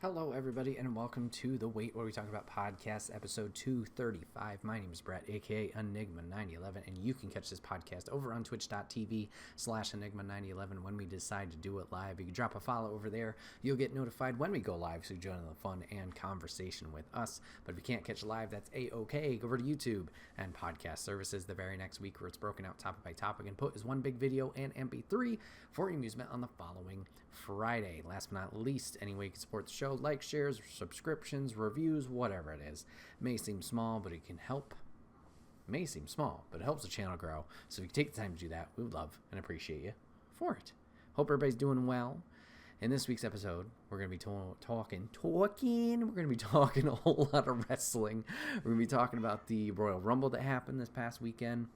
Hello, everybody, and welcome to the Wait What We Talk About podcast, episode 235. My name is Bret, aka Enigma9011, and you can catch this podcast over on twitch.tv/Enigma9011 when we decide to do it live. You can drop a follow over there. You'll get notified when we go live, so join the fun and conversation with us. But if you can't catch live, that's A-OK. Go over to YouTube and podcast services the very next week, where it's broken out topic by topic and put as one big video and MP3 for your amusement on the following Friday. Last but not least, any way you can support the show, like, shares, subscriptions, reviews, whatever it is. May seem small, but it can help. May seem small, but it helps the channel grow. So if you take the time to do that, we would love and appreciate you for it. Hope everybody's doing well. In this week's episode, we're going to be talking. We're going to be talking a whole lot of wrestling. We're going to be talking about the Royal Rumble that happened this past weekend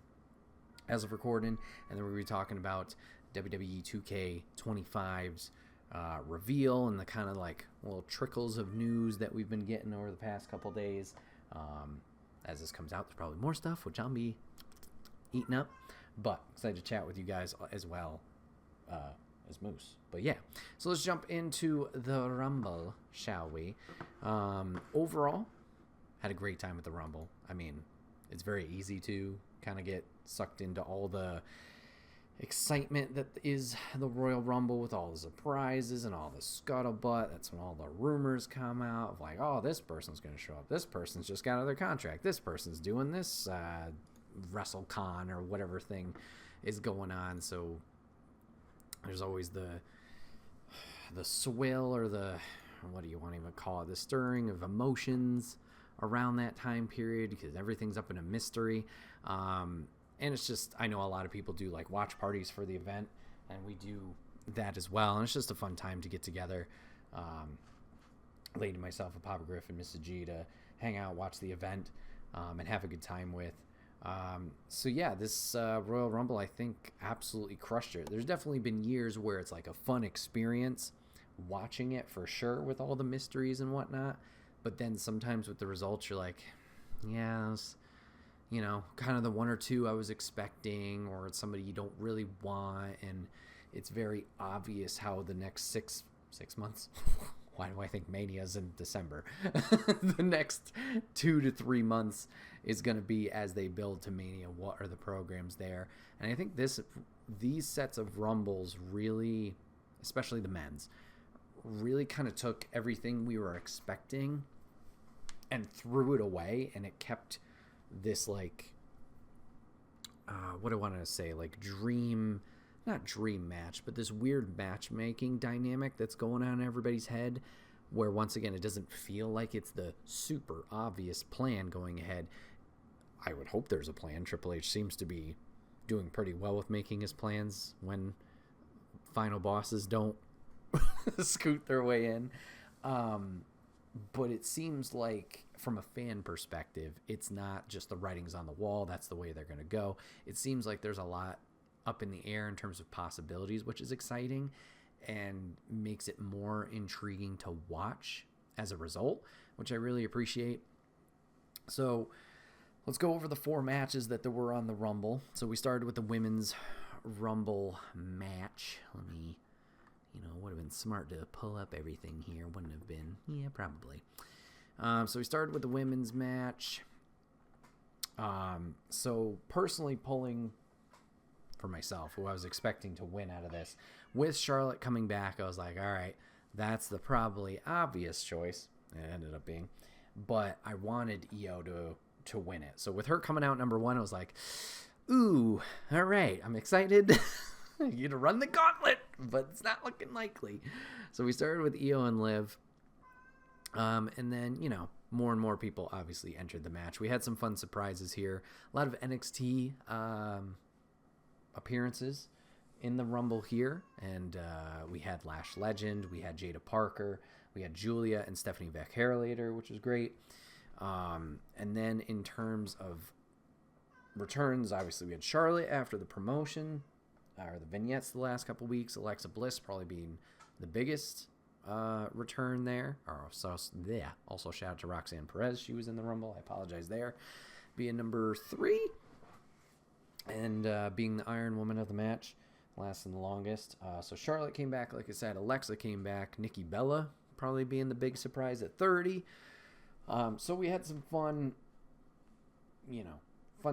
as of recording. And then we're going to be talking about WWE2K25's reveal and the kind of like little trickles of news that we've been getting over the past couple days. As this comes out, there's probably more stuff, which I'll be eating up. But excited to chat with you guys as well as Moose. But yeah, so let's jump into the Rumble, shall we? Overall, had a great time at the Rumble. I mean, it's very easy to kind of get sucked into all the excitement that is the Royal Rumble with all the surprises and all the scuttlebutt. That's when all the rumors come out of like, oh, this person's going to show up. This person's just got another contract. This person's doing this WrestleCon or whatever thing is going on. So there's always the swill or the, what do you want to even call it, the stirring of emotions around that time period because everything's up in a mystery. And it's just, I know a lot of people do like watch parties for the event, and we do that as well. And it's just a fun time to get together. Lady, myself, and Papa Griff, and Mrs. G to hang out, watch the event, and have a good time with. So yeah, this Royal Rumble, I think, absolutely crushed it. There's definitely been years where it's like a fun experience watching it for sure with all the mysteries and whatnot. But then sometimes with the results, you're like, yeah, you know, kind of the one or two I was expecting, or it's somebody you don't really want, and it's very obvious how the next six months, why do I think Mania's in December? The next 2 to 3 months is going to be as they build to Mania. What are the programs there? And I think these sets of Rumbles really, especially the men's, really kind of took everything we were expecting and threw it away, and it kept this like what do I want to say, like not dream match, but this weird matchmaking dynamic that's going on in everybody's head, where once again it doesn't feel like it's the super obvious plan going ahead. I would hope there's a plan. Triple H seems to be doing pretty well with making his plans when final bosses don't scoot their way in. But it seems like, from a fan perspective, it's not just the writing's on the wall, that's the way they're going to go. It seems like there's a lot up in the air in terms of possibilities, which is exciting and makes it more intriguing to watch as a result, which I really appreciate. So let's go over the 4 matches that there were on the Rumble. So we started with the Women's Rumble match. Let me... would have been smart to pull up everything here. Wouldn't have been. Yeah, probably. So we started with the women's match. So personally pulling for myself, who I was expecting to win out of this, with Charlotte coming back, I was like, all right, that's the probably obvious choice. It ended up being. But I wanted Io to win it. So with her coming out number 1, I was like, ooh, all right, I'm excited. You to run the gauntlet, but it's not looking likely. So we started with Io and Liv. And then, more and more people obviously entered the match. We had some fun surprises here. A lot of NXT appearances in the Rumble here. And we had Lash Legend. We had Jada Parker. We had Julia and Stephanie Vaquero later, which was great. And then in terms of returns, obviously we had Charlotte after the promotion, or the vignettes the last couple weeks. Alexa Bliss probably being the biggest return there. Also shout out to Roxanne Perez. She was in the Rumble. I apologize there. Being number 3 and being the Iron Woman of the match, lasting the longest. So Charlotte came back, like I said. Alexa came back. Nikki Bella probably being the big surprise at 30. So we had some fun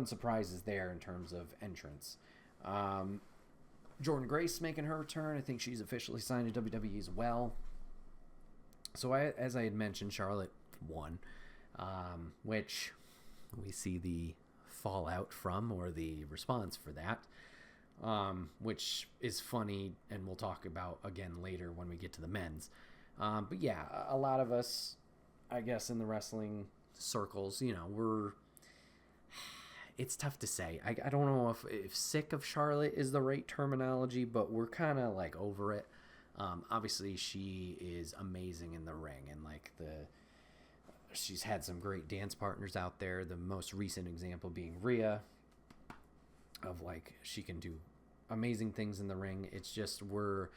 surprises there in terms of entrance. Jordynne Grace making her return. I think she's officially signed to WWE as well. So as I had mentioned, Charlotte won, which we see the fallout from, or the response for that, which is funny, and we'll talk about again later when we get to the men's. But yeah, a lot of us, I guess, in the wrestling circles, it's tough to say. I don't know if sick of Charlotte is the right terminology, but we're kind of like over it. Obviously she is amazing in the ring, and she's had some great dance partners out there. The most recent example being Rhea, of she can do amazing things in the ring. It's just we're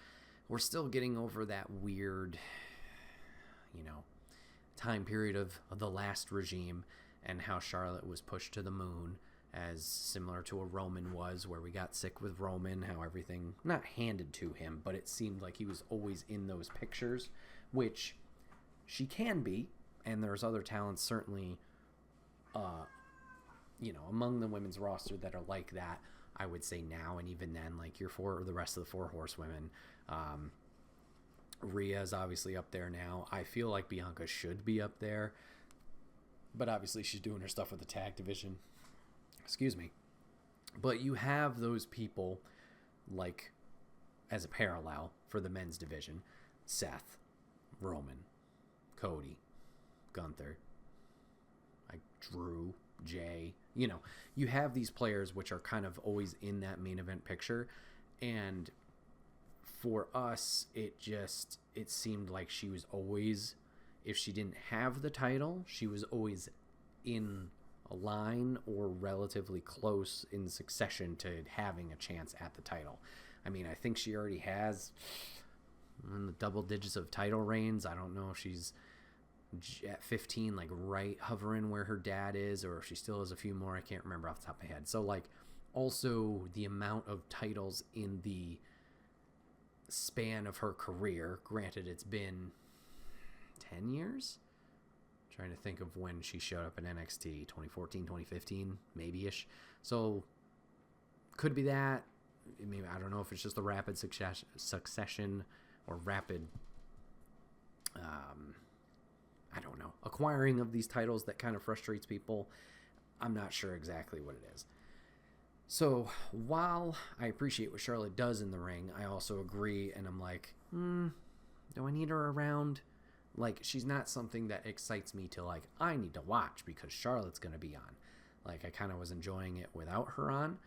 still getting over that weird, time period of the last regime, and how Charlotte was pushed to the moon, as similar to a Roman was, where we got sick with Roman, how everything, not handed to him, but it seemed like he was always in those pictures, which she can be, and there's other talents certainly, among the women's roster that are like that, I would say now, and even then, the rest of the 4 horsewomen. Rhea is obviously up there now. I feel like Bianca should be up there, but obviously she's doing her stuff with the tag division. Excuse me. But you have those people, as a parallel for the men's division: Seth, Roman, Cody, Gunther, Drew, Jay. You have these players which are kind of always in that main event picture, and for us, it seemed like she was always, if she didn't have the title, she was always in a line or relatively close in succession to having a chance at the title. I mean, I think she already has in the double digits of title reigns. I don't know if she's at 15, right hovering where her dad is, or if she still has a few more. I can't remember off the top of my head. So, also the amount of titles in the span of her career, granted it's been 10 years, trying to think of when she showed up in NXT, 2014, 2015 maybe-ish, so could be that. Maybe, I don't know if it's just the rapid succession or rapid I don't know, acquiring of these titles that kind of frustrates people. I'm not sure exactly what it is. So while I appreciate what Charlotte does in the ring, I also agree, and I'm like, do I need her around? She's not something that excites me to, I need to watch because Charlotte's going to be on. I kind of was enjoying it without her on.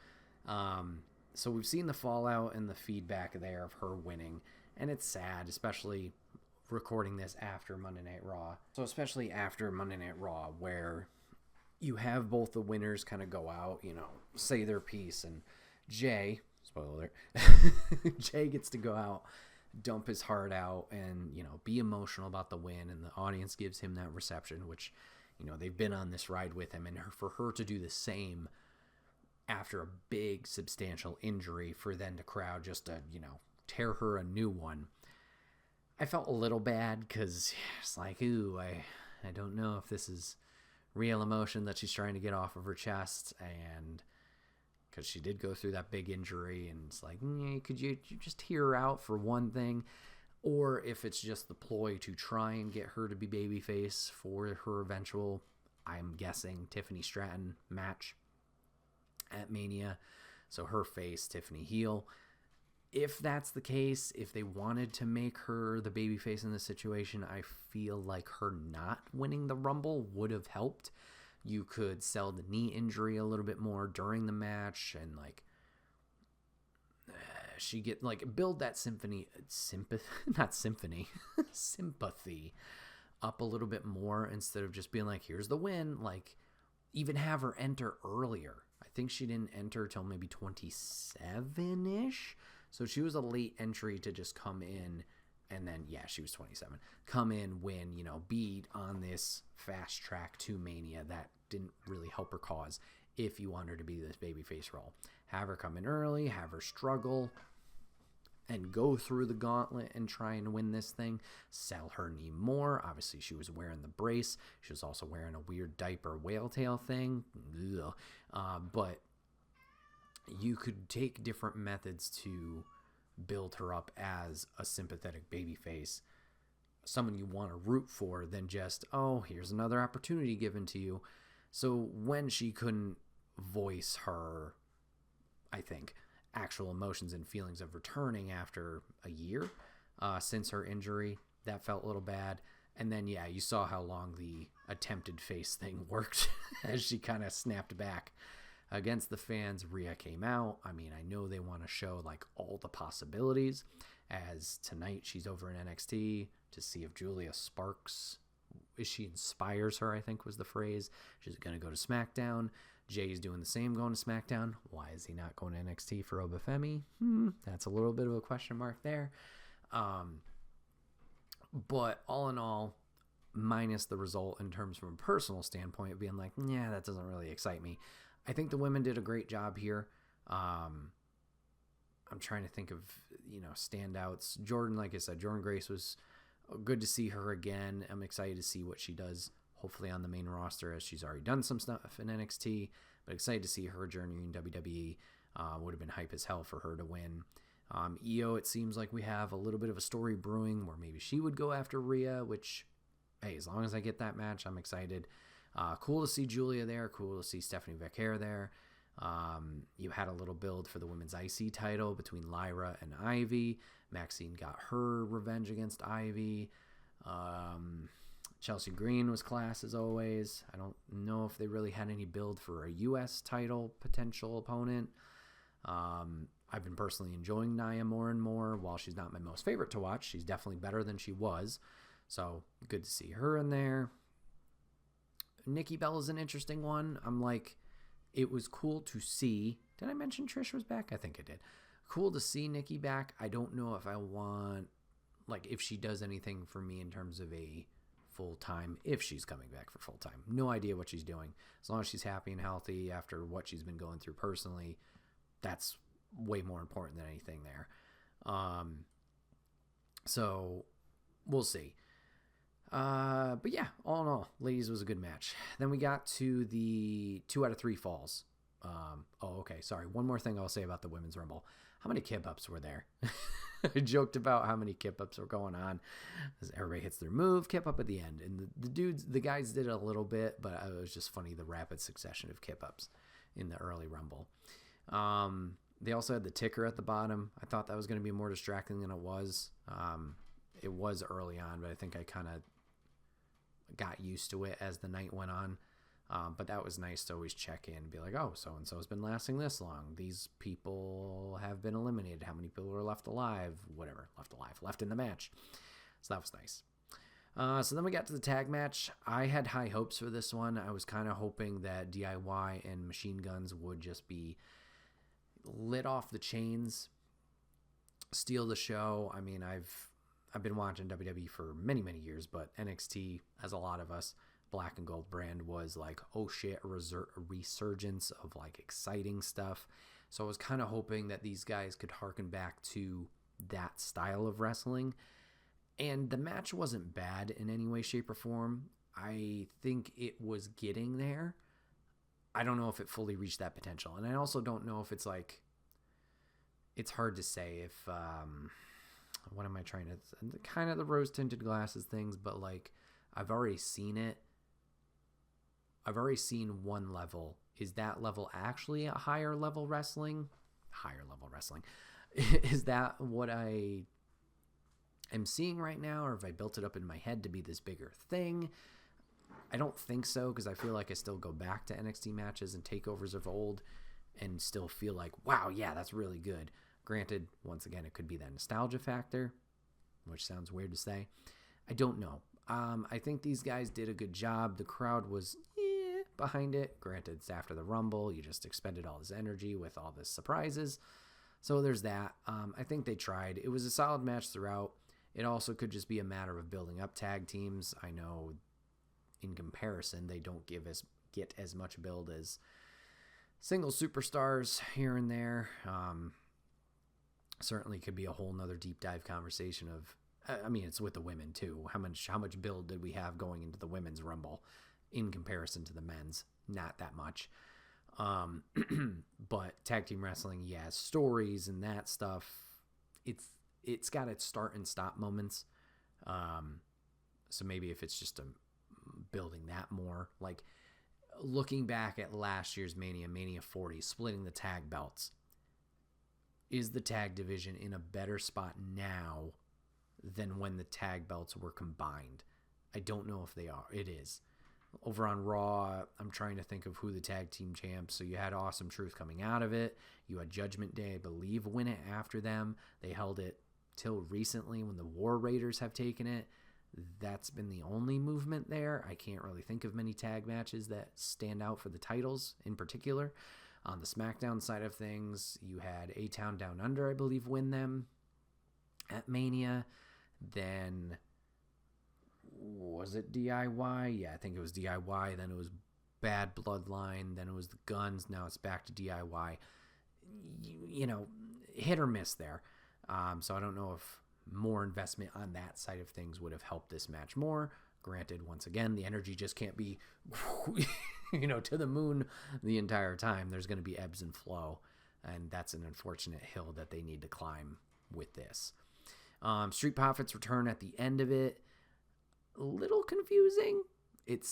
So we've seen the fallout and the feedback there of her winning, and it's sad, especially recording this after Monday Night Raw. So especially after Monday Night Raw, where you have both the winners kind of go out, say their piece, and Jay, spoiler alert, Jay gets to go out, dump his heart out, and, be emotional about the win, and the audience gives him that reception, which, they've been on this ride with him, and for her to do the same after a big, substantial injury, for then the crowd just to, tear her a new one, I felt a little bad, because it's ooh, I don't know if this is real emotion that she's trying to get off of her chest, and because she did go through that big injury, and it's could you just hear her out for one thing, or if it's just the ploy to try and get her to be babyface for her eventual, I'm guessing, Tiffany Stratton match at Mania, so her face, Tiffany heel. If that's the case, if they wanted to make her the babyface in this situation, I feel like her not winning the Rumble would have helped. You could sell the knee injury a little bit more during the match, and she get build that sympathy up a little bit more, instead of just being here's the win. Even have her enter earlier. I think she didn't enter till maybe 27-ish. So she was a late entry to just come in, and then, she was 27. Come in, win, be on this fast track to Mania. That didn't really help her cause if you want her to be this babyface role. Have her come in early, have her struggle, and go through the gauntlet and try and win this thing, sell her knee more. Obviously, she was wearing the brace. She was also wearing a weird diaper whale tail thing. But you could take different methods to build her up as a sympathetic babyface, someone you want to root for, than just, oh, here's another opportunity given to you. So when she couldn't voice her, I think, actual emotions and feelings of returning after a year since her injury, that felt a little bad. And then, yeah, you saw how long the attempted face thing worked as she kind of snapped back against the fans. Rhea came out. I mean, I know they want to show like all the possibilities, as tonight she's over in NXT to see if Julia Sparks, she inspires her, I think was the phrase. She's going to go to SmackDown. Jay's doing the same, going to SmackDown. Why is he not going to NXT for Obafemi? That's a little bit of a question mark there. But all in all, minus the result in terms from a personal standpoint of being like, yeah, that doesn't really excite me. I think the women did a great job here. I'm trying to think of, standouts. Jordan, like I said, Jordan Grace was good to see her again. I'm excited to see what she does, hopefully on the main roster, as she's already done some stuff in NXT, but excited to see her journey in WWE. Would have been hype as hell for her to win. Io, it seems like we have a little bit of a story brewing where maybe she would go after Rhea, which, hey, as long as I get that match, I'm excited. Cool to see Julia there. Cool to see Stephanie Becker there. You had a little build for the women's IC title between Lyra and Ivy. Maxine got her revenge against Ivy. Chelsea Green was class as always. I don't know if they really had any build for a U.S. title potential opponent. I've been personally enjoying Nia more and more. While she's not my most favorite to watch, she's definitely better than she was. So good to see her in there. Nikki Bella is an interesting one. It was cool to see. Did I mention Trish was back? I think I did. Cool to see Nikki back. I don't know if I want, if she does anything for me in terms of a full-time, if she's coming back for full-time. No idea what she's doing. As long as she's happy and healthy after what she's been going through personally, that's way more important than anything there. So we'll see. But yeah, all in all, ladies, was a good match. Then we got to the 2 out of 3 falls. Okay. Sorry. One more thing I'll say about the Women's Rumble. How many kip-ups were there? I joked about how many kip-ups were going on as everybody hits their move, kip-up at the end. And the guys did a little bit, but it was just funny, the rapid succession of kip-ups in the early Rumble. They also had the ticker at the bottom. I thought that was going to be more distracting than it was. It was early on, but I think I kind of got used to it as the night went on. But that was nice to always check in and be like, oh, so-and-so has been lasting this long. These people have been eliminated. How many people are left alive? Whatever, left in the match. So that was nice. So then we got to the tag match. I had high hopes for this one. I was kind of hoping that DIY and Machine Guns would just be lit off the chains, steal the show. I mean, I've been watching WWE for many, many years, but NXT, as a lot of us, Black and Gold brand was like, oh shit, a resurgence of exciting stuff. So I was kind of hoping that these guys could harken back to that style of wrestling. And the match wasn't bad in any way, shape, or form. I think it was getting there. I don't know if it fully reached that potential. And I also don't know if it's it's hard to say if, what am I trying to, kind of the rose tinted glasses things, but I've already seen it. I've already seen one level. Is that level actually a higher level wrestling? Is that what I am seeing right now? Or have I built it up in my head to be this bigger thing? I don't think so, because I feel like I still go back to NXT matches and takeovers of old and still feel like, wow, yeah, that's really good. Granted, once again, it could be that nostalgia factor, which sounds weird to say. I don't know. I think these guys did a good job. The crowd was behind it. Granted, it's after the Rumble. You just expended all this energy with all this surprises. So there's that. I think they tried. It was a solid match throughout. It also could just be a matter of building up tag teams. I know in comparison, they don't get as much build as single superstars here and there. Certainly could be a whole nother deep dive conversation of, I mean, it's with the women too. How much build did we have going into the women's Rumble in comparison to the men's? Not that much. But tag team wrestling, yeah, stories and that stuff, it's got its start and stop moments. So maybe if it's just building that more, like looking back at last year's Mania 40, splitting the tag belts, is the tag division in a better spot now than when the tag belts were combined? I don't know if they are. It is. Over on Raw, I'm trying to think of who the tag team champs. So you had Awesome Truth coming out of it. You had Judgment Day, I believe, win it after them. They held it till recently when the War Raiders have taken it. That's been the only movement there. I can't really think of many tag matches that stand out for the titles in particular. On the SmackDown side of things, you had A-Town Down Under, I believe, win them at Mania. Then, was it DIY? Yeah, I think it was DIY. Then it was Bad Bloodline. Then it was the Guns. Now it's back to DIY. You know, hit or miss there. So I don't know if more investment on that side of things would have helped this match more. Granted, once again, the energy just can't be, to the moon the entire time. There's going to be ebbs and flow, and that's an unfortunate hill that they need to climb with this. Street Profits return at the end of it. A little confusing. It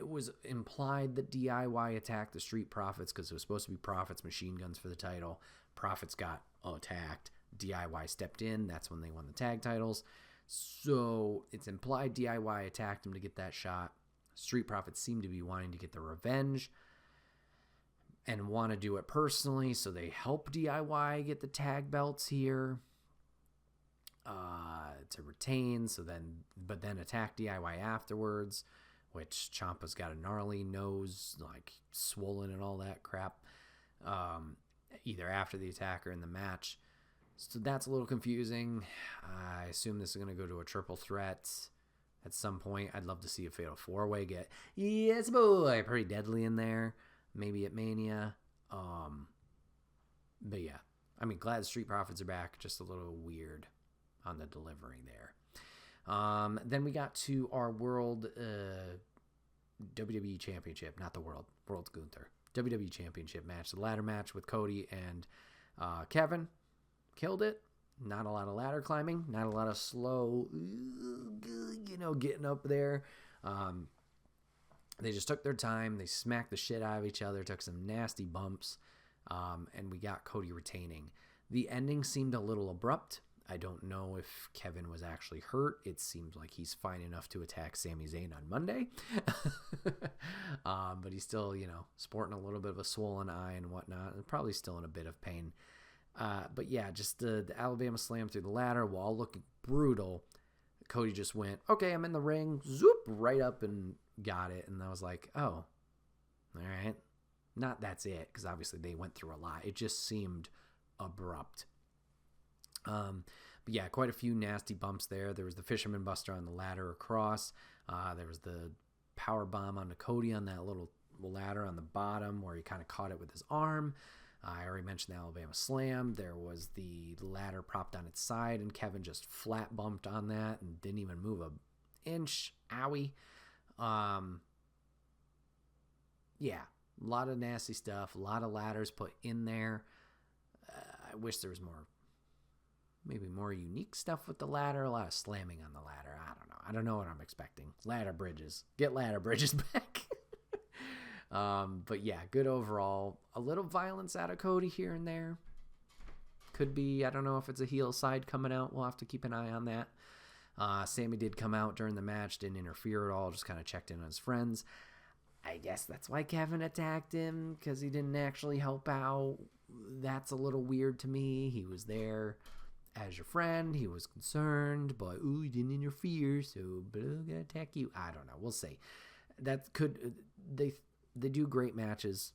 was implied that DIY attacked the Street Profits because it was supposed to be Profits machine guns for the title. Profits got attacked. DIY stepped in. That's when they won the tag titles. So it's implied DIY attacked him to get that shot. Street Profits seem to be wanting to get the revenge and want to do it personally, so they help DIY get the tag belts here to retain. But then attack DIY afterwards, which Ciampa's got a gnarly nose, like swollen and all that crap, either after the attack or in the match. So that's a little confusing. I assume this is going to go to a triple threat at some point. I'd love to see a Fatal 4-Way get, yes boy, pretty deadly in there. Maybe at Mania. But yeah, I mean, glad the Street Profits are back. Just a little weird on the delivery there. Then we got to our World WWE Championship, not the World's Gunther. WWE Championship match, the ladder match with Cody and Kevin. Killed it. Not a lot of ladder climbing. Not a lot of slow, getting up there. They just took their time. They smacked the shit out of each other. Took some nasty bumps. And we got Cody retaining. The ending seemed a little abrupt. I don't know if Kevin was actually hurt. It seems like he's fine enough to attack Sami Zayn on Monday. But he's still, sporting a little bit of a swollen eye and whatnot. And probably still in a bit of pain. But yeah, just the Alabama slam through the ladder while looking brutal. Cody just went, okay, I'm in the ring, zoop, right up and got it. And I was like, oh, all right. Not that's it, because obviously they went through a lot. It just seemed abrupt. But yeah, quite a few nasty bumps there. There was the Fisherman Buster on the ladder across. There was the power bomb onto Cody on that little ladder on the bottom where he kind of caught it with his arm. I already mentioned the Alabama Slam. There was the ladder propped on its side, and Kevin just flat bumped on that and didn't even move an inch. Owie. Yeah, a lot of nasty stuff. A lot of ladders put in there. I wish there was maybe more unique stuff with the ladder. A lot of slamming on the ladder. I don't know what I'm expecting. Ladder bridges. Get ladder bridges back. But yeah, good overall. A little violence out of Cody here and there. Could be, I don't know if it's a heel side coming out. We'll have to keep an eye on that. Sammy did come out during the match, didn't interfere at all, just kind of checked in on his friends. I guess that's why Kevin attacked him, because he didn't actually help out. That's a little weird to me. He was there as your friend. He was concerned, but he didn't interfere, so I'm gonna attack you. I don't know. We'll see. That could, they do great matches,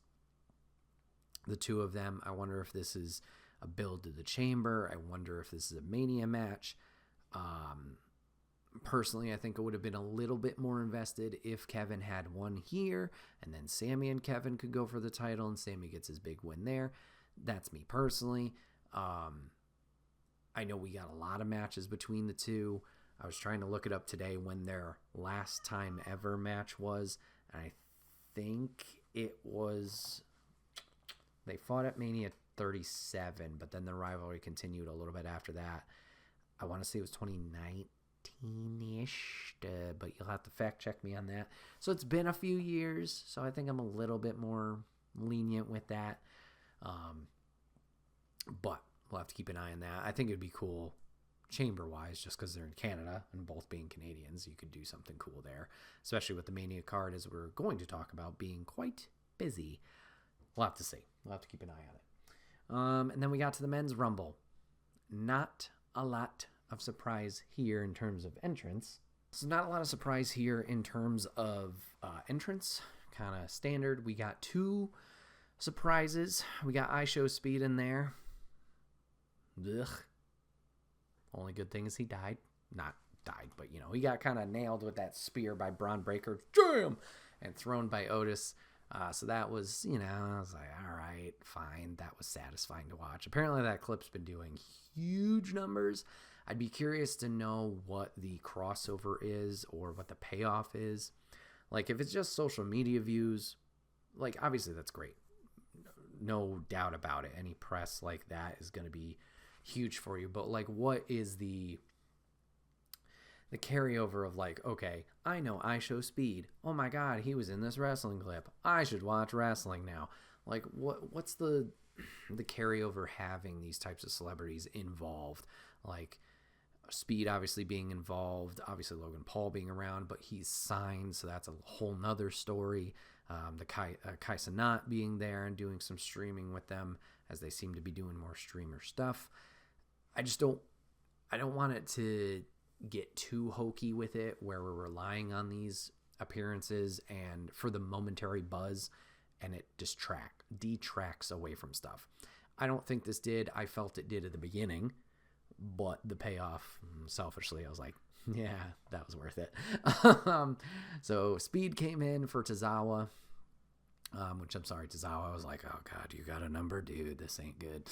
the two of them. I wonder if this is a build to the Chamber. I wonder if this is a Mania match. Personally, I think it would have been a little bit more invested if Kevin had won here, and then Sammy and Kevin could go for the title, and Sammy gets his big win there. That's me personally. I know we got a lot of matches between the two. I was trying to look it up today when their last time ever match was, and I think it was, they fought at Mania 37, but then the rivalry continued a little bit after that. I want to say it was 2019-ish, but you'll have to fact check me on that. So it's been a few years, so I think I'm a little bit more lenient with that. But we'll have to keep an eye on that. I think it would be cool chamber-wise, just because they're in Canada and both being Canadians, you could do something cool there, especially with the Mania card, as we're going to talk about, being quite busy. We'll have to see. We'll have to keep an eye on it. And then we got to the men's Rumble. Not a lot of surprise here in terms of entrance. So not a lot of surprise here in terms of entrance. Kind of standard. We got 2 surprises. We got IShowSpeed in there. Ugh. Only good thing is he died. Not died, but, you know, he got kind of nailed with that spear by Braun Breaker. Jam! And thrown by Otis. So that was, you know, I was like, all right, fine. That was satisfying to watch. Apparently that clip's been doing huge numbers. I'd be curious to know what the crossover is or what the payoff is. Like, if it's just social media views, like, obviously that's great. No doubt about it. Any press like that is going to be huge for you. But, like, what is the carryover of, like, okay, I know IShowSpeed. Oh my God, he was in this wrestling clip. I should watch wrestling now. Like, what's the carryover having these types of celebrities involved? Like, Speed obviously being involved, obviously Logan Paul being around, but he's signed, so that's a whole nother story. The Kai Cenat being there and doing some streaming with them, as they seem to be doing more streamer stuff. I don't want it to get too hokey with it, where we're relying on these appearances and for the momentary buzz, and it detracts away from stuff. I don't think this did. I felt it did at the beginning, but the payoff, selfishly, I was like, yeah, that was worth it. So Speed came in for Tozawa, which I'm sorry, Tozawa. I was like, oh God, you got a number, dude. This ain't good.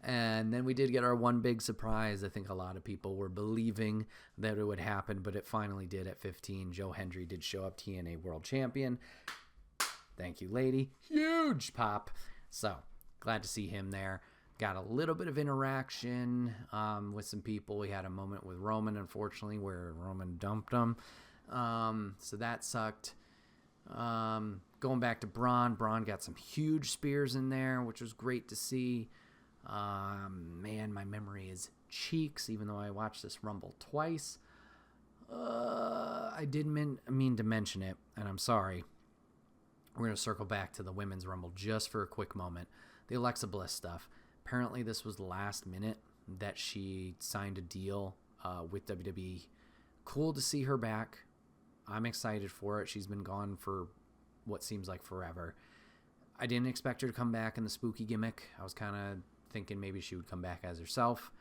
And then we did get our one big surprise. I think a lot of people were believing that it would happen, but it finally did at 15. Joe Hendry did show up, TNA World Champion. Thank you, lady. Huge pop. So glad to see him there. Got a little bit of interaction with some people. We had a moment with Roman, unfortunately, where Roman dumped him. So that sucked. Going back to Braun got some huge spears in there, which was great to see. Man, my memory is cheeks, even though I watched this Rumble twice. I didn't mean to mention it, and I'm sorry. We're going to circle back to the Women's Rumble just for a quick moment. The Alexa Bliss stuff. Apparently, this was the last minute that she signed a deal with WWE. Cool to see her back. I'm excited for it. She's been gone for what seems like forever. I didn't expect her to come back in the spooky gimmick. I was kind of thinking maybe she would come back as herself.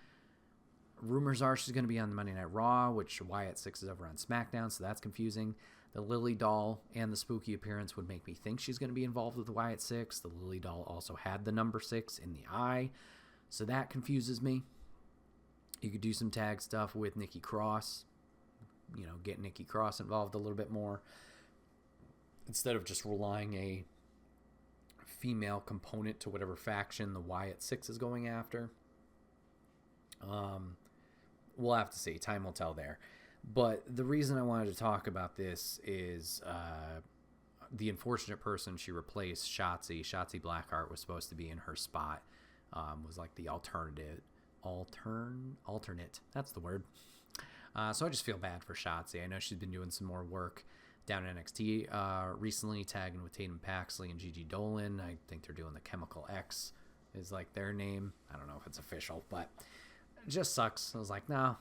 Rumors are she's going to be on Monday Night Raw, which Wyatt 6 is over on SmackDown, so that's confusing. The Lily doll and the spooky appearance would make me think she's going to be involved with Wyatt 6. The Lily doll also had the number 6 in the eye, so that confuses me. You could do some tag stuff with Nikki Cross. You know, get Nikki Cross involved a little bit more, instead of just relying a female component to whatever faction the Wyatt 6 is going after. We'll have to see. Time will tell there. But the reason I wanted to talk about this is the unfortunate person she replaced, Shotzi. Shotzi Blackheart was supposed to be in her spot. Was like the alternate. That's the word. So I just feel bad for Shotzi. I know she's been doing some more work down in NXT recently, tagging with Tatum Paxley and Gigi Dolan. I think they're doing the Chemical X is like their name. I don't know if it's official, but it just sucks. I was like, no,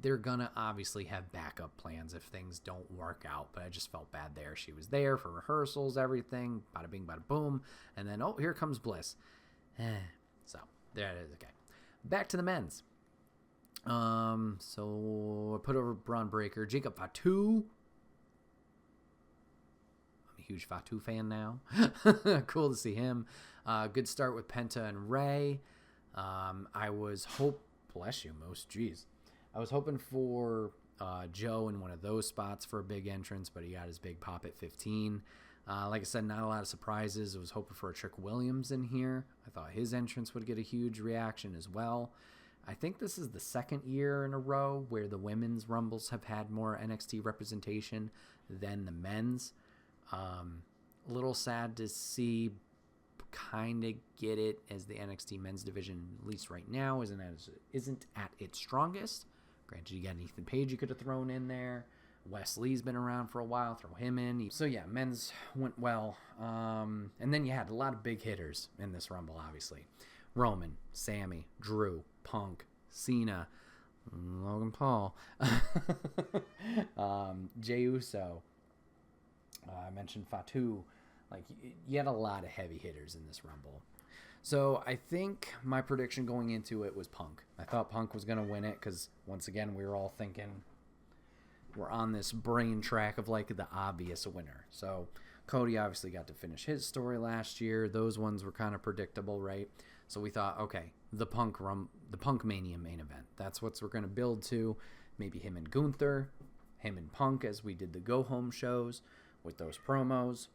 they're gonna obviously have backup plans if things don't work out, but I just felt bad there. She was there for rehearsals, everything, bada bing, bada boom, and then, oh, here comes Bliss. So there it is. Okay, back to the men's. So I put over Braun Breaker, Jacob Fatu. I'm a huge Fatu fan now. Cool to see him. Good start with Penta and Ray. Bless you, most. Jeez. I was hoping for Joe in one of those spots for a big entrance, but he got his big pop at 15. Like I said, not a lot of surprises. I was hoping for a Trick Williams in here. I thought his entrance would get a huge reaction as well. I think this is the second year in a row where the women's Rumbles have had more NXT representation than the men's. A little sad to see, kind of get it, as the NXT men's division, at least right now, isn't at its strongest. Granted, you got Ethan Page you could have thrown in there. Wesley's been around for a while. Throw him in. So, yeah, men's went well. And then you had a lot of big hitters in this Rumble, obviously. Roman, Sammy, Drew, Punk, Cena, Logan Paul, Jey Uso. I mentioned Fatu. Like, you had a lot of heavy hitters in this Rumble. So I think my prediction going into it was Punk. I thought Punk was going to win it because, once again, we were all thinking we're on this brain track of, like, the obvious winner. So Cody obviously got to finish his story last year. Those ones were kind of predictable, right? So we thought, okay, the Punk Mania main event. That's what we're going to build to. Maybe him and Gunther, him and Punk, as we did the go-home shows with those promos.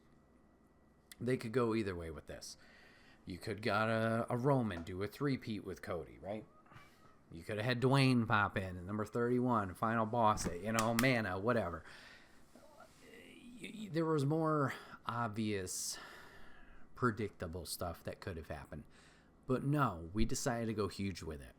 They could go either way with this. You could got a Roman do a three-peat with Cody, right? You could have had Dwayne pop in at number 31, final boss it, Mana, whatever. There was more obvious, predictable stuff that could have happened. But no, we decided to go huge with it.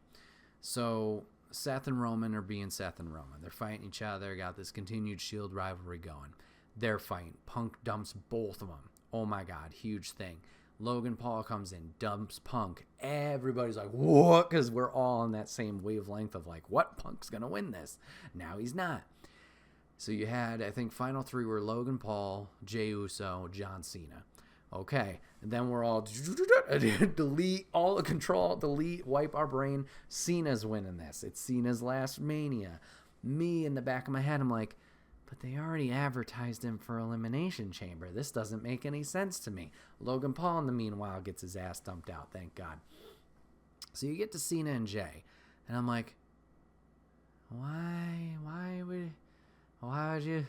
So Seth and Roman are being Seth and Roman. They're fighting each other, got this continued Shield rivalry going. They're fighting. Punk dumps both of them. Oh my God, huge thing. Logan Paul comes in, dumps Punk. Everybody's like, what? Because we're all on that same wavelength of like, what? Punk's going to win this. Now he's not. So you had, I think, final three were Logan Paul, Jey Uso, John Cena. Okay. And then we're all delete all the control, delete, wipe our brain. Cena's winning this. It's Cena's last Mania. Me, in the back of my head, I'm like, but they already advertised him for Elimination Chamber. This doesn't make any sense to me. Logan Paul, in the meanwhile, gets his ass dumped out, thank God. So you get to Cena and Jey, and I'm like, why would you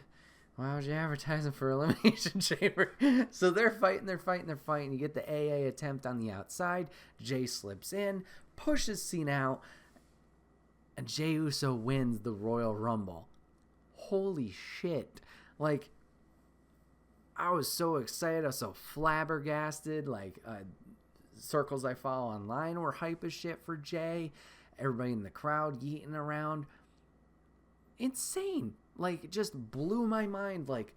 advertise him for Elimination Chamber? So they're fighting. You get the AA attempt on the outside. Jey slips in, pushes Cena out, and Jey Uso wins the Royal Rumble. Holy shit. Like, I was so excited. I was so flabbergasted. Like, circles I follow online were hype as shit for Jey. Everybody in the crowd yeeting around. Insane. Like, it just blew my mind. Like,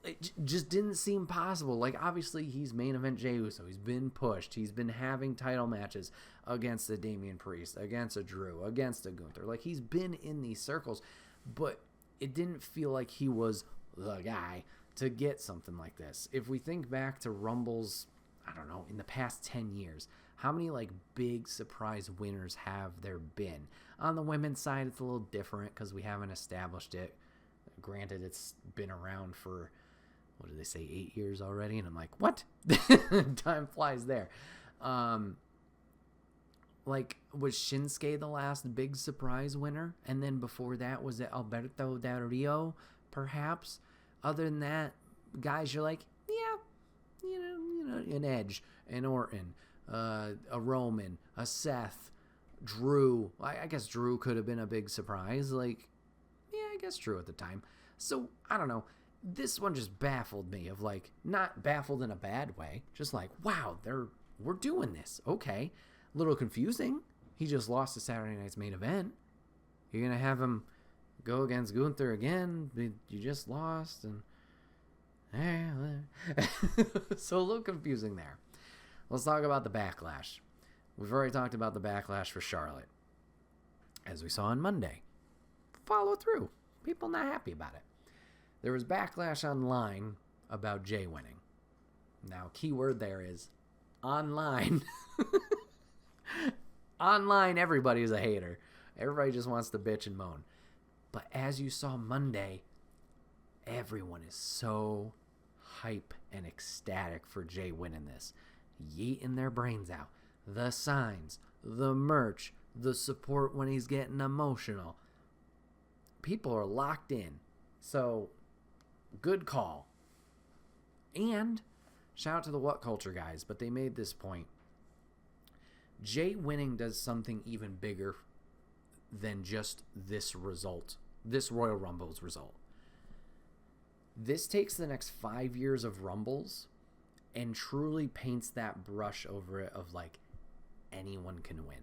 it just didn't seem possible. Like, obviously, he's main event Jey Uso. He's been pushed. He's been having title matches against a Damian Priest, against a Drew, against a Gunther. Like, he's been in these circles, but it didn't feel like he was the guy to get something like this. If we think back to Rumbles, I don't know, in the past 10 years, how many, like, big surprise winners have there been? On the women's side, it's a little different because we haven't established it. Granted, it's been around for, what did they say, 8 years already? And I'm like, what? Time flies there. Like, was Shinsuke the last big surprise winner? And then before that, was it Alberto Del Rio, perhaps? Other than that, guys, you're like, yeah, you know, an Edge, an Orton, a Roman, a Seth, Drew. I guess Drew could have been a big surprise. Like, yeah, I guess Drew at the time. So, I don't know. This one just baffled me of, like, not baffled in a bad way. Just like, wow, we're doing this. Okay. A little confusing. He just lost to Saturday night's main event. You're going to have him go against Gunther again. You just lost. And so a little confusing there. Let's talk about the backlash. We've already talked about the backlash for Charlotte. As we saw on Monday. Follow through. People not happy about it. There was backlash online about Jey winning. Now, key word there is online. Online, everybody is a hater. Everybody just wants to bitch and moan. But as you saw Monday, everyone is so hype and ecstatic for Jey winning this. yeeting their brains out. The signs, the merch, the support when he's getting emotional. People are locked in. So, good call. And shout out to the What Culture guys, but they made this point. Jay winning does something even bigger than just this result, this Royal Rumble's result. This takes the next 5 years of Rumbles and truly paints that brush over it of like anyone can win.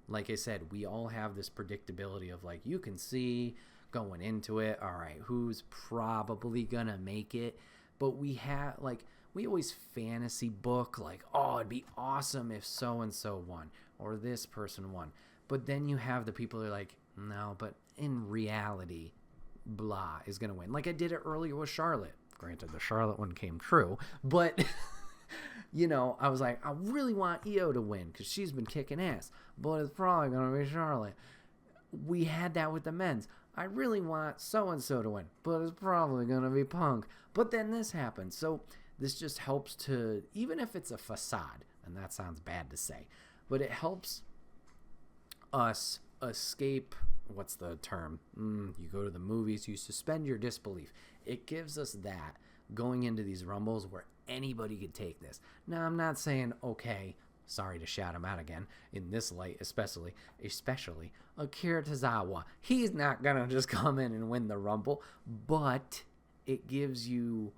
Like I said, we all have this predictability of like, you can see going into it, all right, who's probably gonna make it. But we always fantasy book like, oh, it'd be awesome if so-and-so won or this person won. But then you have the people who are like, no, but in reality, blah is going to win. Like I did it earlier with Charlotte. Granted, the Charlotte one came true. But, I was like, I really want Io to win because she's been kicking ass. But it's probably going to be Charlotte. We had that with the men's. I really want so-and-so to win. But it's probably going to be Punk. But then this happened. So this just helps to, even if it's a facade, and that sounds bad to say, but it helps us escape, what's the term? You go to the movies, you suspend your disbelief. It gives us that going into these Rumbles where anybody could take this. Now, I'm not saying, okay, sorry to shout him out again, in this light especially Akira Tozawa. He's not going to just come in and win the Rumble, but it gives you,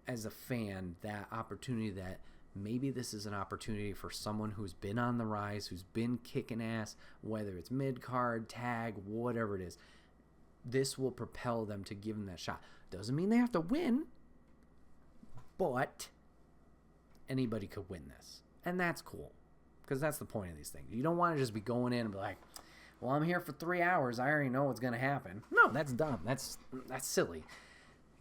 as a fan, that opportunity that maybe this is an opportunity for someone who's been on the rise, who's been kicking ass, whether it's mid-card, tag, whatever it is. This will propel them to give them that shot. Doesn't mean they have to win, but anybody could win this. And that's cool, because that's the point of these things. You don't want to just be going in and be like, well, I'm here for 3 hours. I already know what's going to happen. No, that's dumb. That's silly.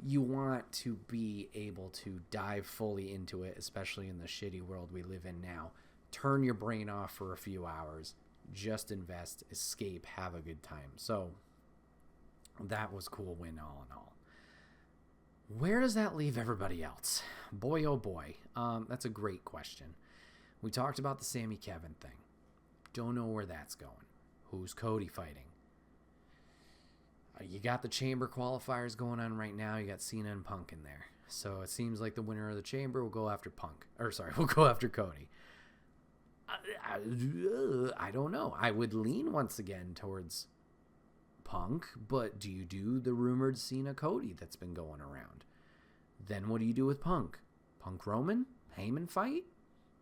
You want to be able to dive fully into it, especially in the shitty world we live in now. Turn your brain off for a few hours. Just invest, escape, have a good time. So that was cool win all in all. Where does that leave everybody else? Boy, oh boy. That's a great question. We talked about the Sami Kevin thing. Don't know where that's going. Who's Cody fighting? You got the Chamber qualifiers going on right now. You got Cena and Punk in there. So it seems like the winner of the Chamber will go after will go after Cody. I don't know. I would lean once again towards Punk, but do you do the rumored Cena Cody that's been going around? Then what do you do with Punk? Punk Roman? Heyman fight?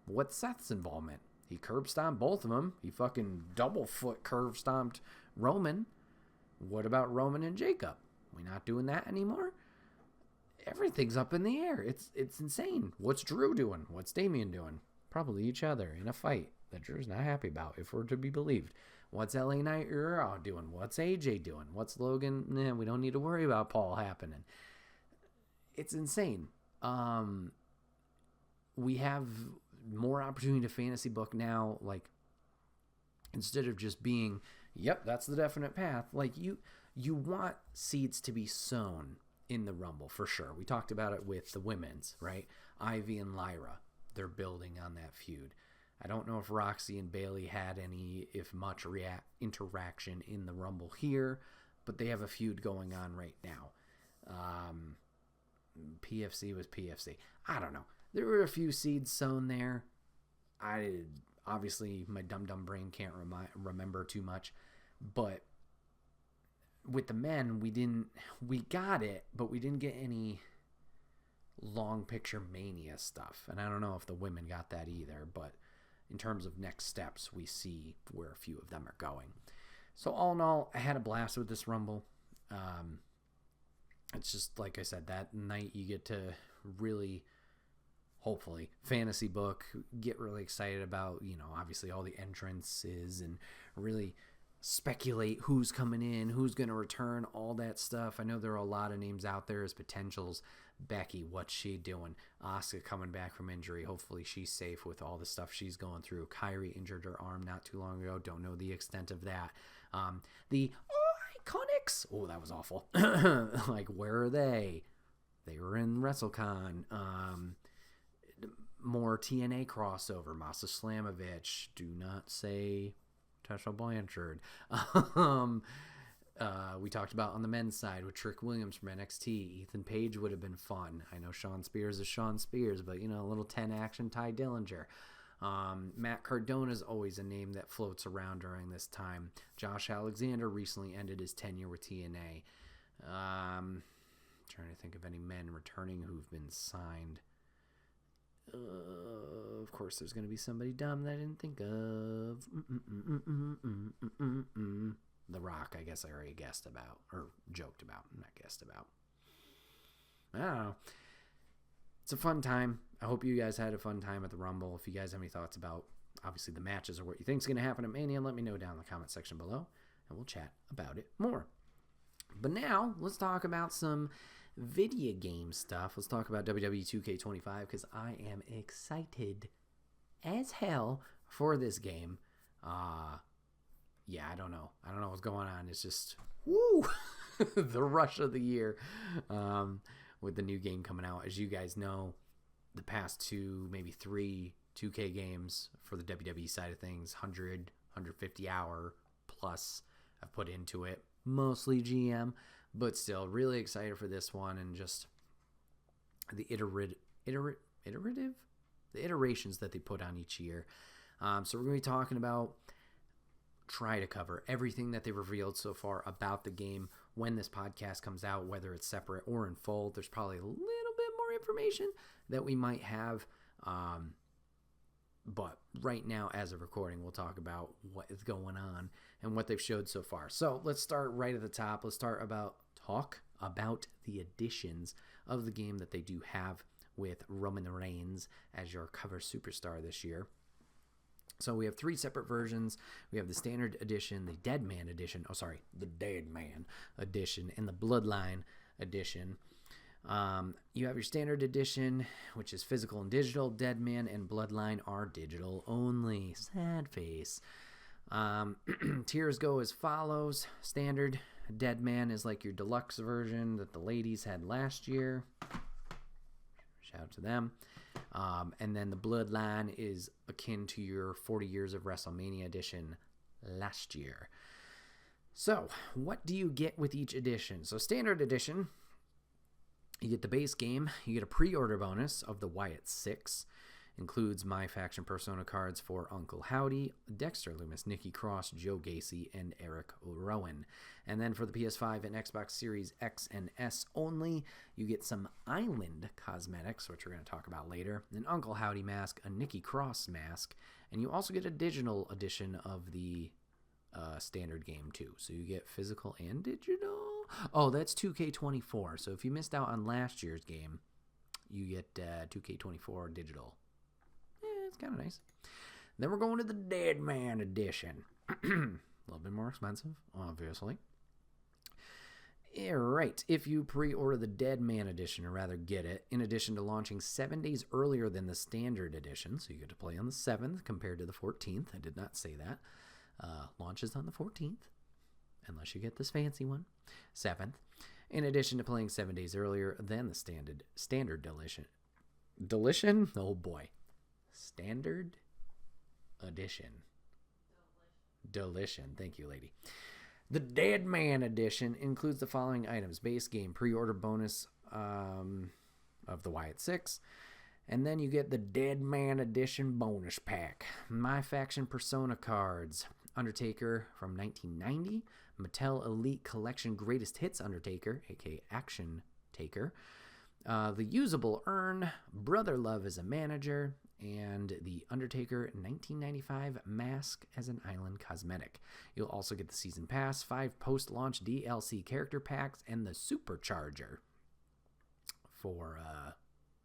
What's Seth's involvement? He curb stomped both of them. He fucking double foot curb stomped Roman. What about Roman and Jacob? We not doing that anymore? Everything's up in the air. It's insane. What's Drew doing? What's Damian doing? Probably each other in a fight that Drew's not happy about, if we're to be believed. What's LA Knight doing? What's AJ doing? What's Logan? We don't need to worry about Paul happening. It's insane. We have more opportunity to fantasy book now. Like, instead of just being, yep, that's the definite path. Like, you want seeds to be sown in the Rumble for sure. We talked about it with the women's, right? Ivy and Lyra, they're building on that feud. I don't know if Roxy and Bayley had any, if much, interaction in the Rumble here, but they have a feud going on right now. PFC was PFC. I don't know. There were a few seeds sown there. Obviously, my dumb brain can't remember too much, but with the men, we got it, but we didn't get any long picture Mania stuff. And I don't know if the women got that either, but in terms of next steps, we see where a few of them are going. So all in all, I had a blast with this Rumble. It's just, like I said, that night you get to really, hopefully, fantasy book, get really excited about, obviously all the entrances and really speculate who's coming in, who's going to return, all that stuff. I know there are a lot of names out there as potentials. Becky, what's she doing? Asuka coming back from injury. Hopefully she's safe with all the stuff she's going through. Kyrie injured her arm not too long ago. Don't know the extent of that. The Iconics. Oh, that was awful. Like, where are they? They were in WrestleCon. more TNA crossover. Masa Slamovich. Do not say Tessa Blanchard. We talked about on the men's side with Trick Williams from NXT. Ethan Page would have been fun. I know Shawn Spears is Shawn Spears, but, a little 10 action Ty Dillinger. Matt Cardona is always a name that floats around during this time. Josh Alexander recently ended his tenure with TNA. Trying to think of any men returning who've been signed. Of course, there's going to be somebody dumb that I didn't think of. The Rock, I guess I already guessed about, or joked about, not guessed about. I don't know. It's a fun time. I hope you guys had a fun time at the Rumble. If you guys have any thoughts about, obviously, the matches or what you think is going to happen at Mania, let me know down in the comment section below, and we'll chat about it more. But now, let's talk about some video game stuff. Let's talk about WWE2K25, because I am excited as hell for this game. Yeah, I don't know what's going on. It's just, woo, the rush of the year with the new game coming out. As you guys know, the past 2, maybe 3 2K games for the WWE side of things, 150 hour plus I've put into it. Mostly GM, but still really excited for this one, and just the iterations that they put on each year. So we're going to be talking about, try to cover everything that they revealed so far about the game when this podcast comes out, whether it's separate or in full. There's probably a little bit more information that we might have, but right now, as of recording, we'll talk about what is going on and what they've showed so far. So let's start right at the top. Let's talk about the additions of the game that they do have with Roman Reigns as your cover superstar this year. So we have 3 separate versions. We have the Standard Edition, the Dead Man Edition, the Dead Man Edition, and the Bloodline Edition. You have your Standard Edition, which is physical and digital. Dead Man and Bloodline are digital only. Sad face. Tiers go as follows. Standard Dead Man is like your deluxe version that the ladies had last year. Shout out to them. And then the Bloodline is akin to your 40 Years of WrestleMania edition last year. So, what do you get with each edition? So, Standard Edition, you get the base game. You get a pre-order bonus of the Wyatt 6. Includes My Faction Persona cards for Uncle Howdy, Dexter Lumis, Nikki Cross, Joe Gacy, and Eric Rowan. And then for the PS5 and Xbox Series X and S only, you get some Island cosmetics, which we're going to talk about later, an Uncle Howdy mask, a Nikki Cross mask, and you also get a digital edition of the standard game too. So you get physical and digital. Oh, that's 2K24. So if you missed out on last year's game, you get 2K24 digital. It's kind of nice. Then we're going to the Dead Man Edition. A little bit more expensive, obviously. Yeah, right. If you pre-order the Dead Man Edition, or rather get it, in addition to launching 7 days earlier than the Standard Edition, so you get to play on the 7th compared to the 14th. I did not say that. Launches on the 14th, unless you get this fancy one, 7th. In addition to playing 7 days earlier than the Standard Edition. Delition? Oh boy. Standard Edition. Delition. Thank you, lady. The Dead Man Edition includes the following items. Base game, pre-order bonus of the Wyatt 6. And then you get the Dead Man Edition bonus pack. My Faction Persona cards. Undertaker from 1990. Mattel Elite Collection Greatest Hits Undertaker, aka Action Taker. The usable urn. Brother Love as a manager. And the Undertaker 1995 mask as an island cosmetic. You'll also get the Season Pass, 5 post-launch DLC character packs, and the Supercharger for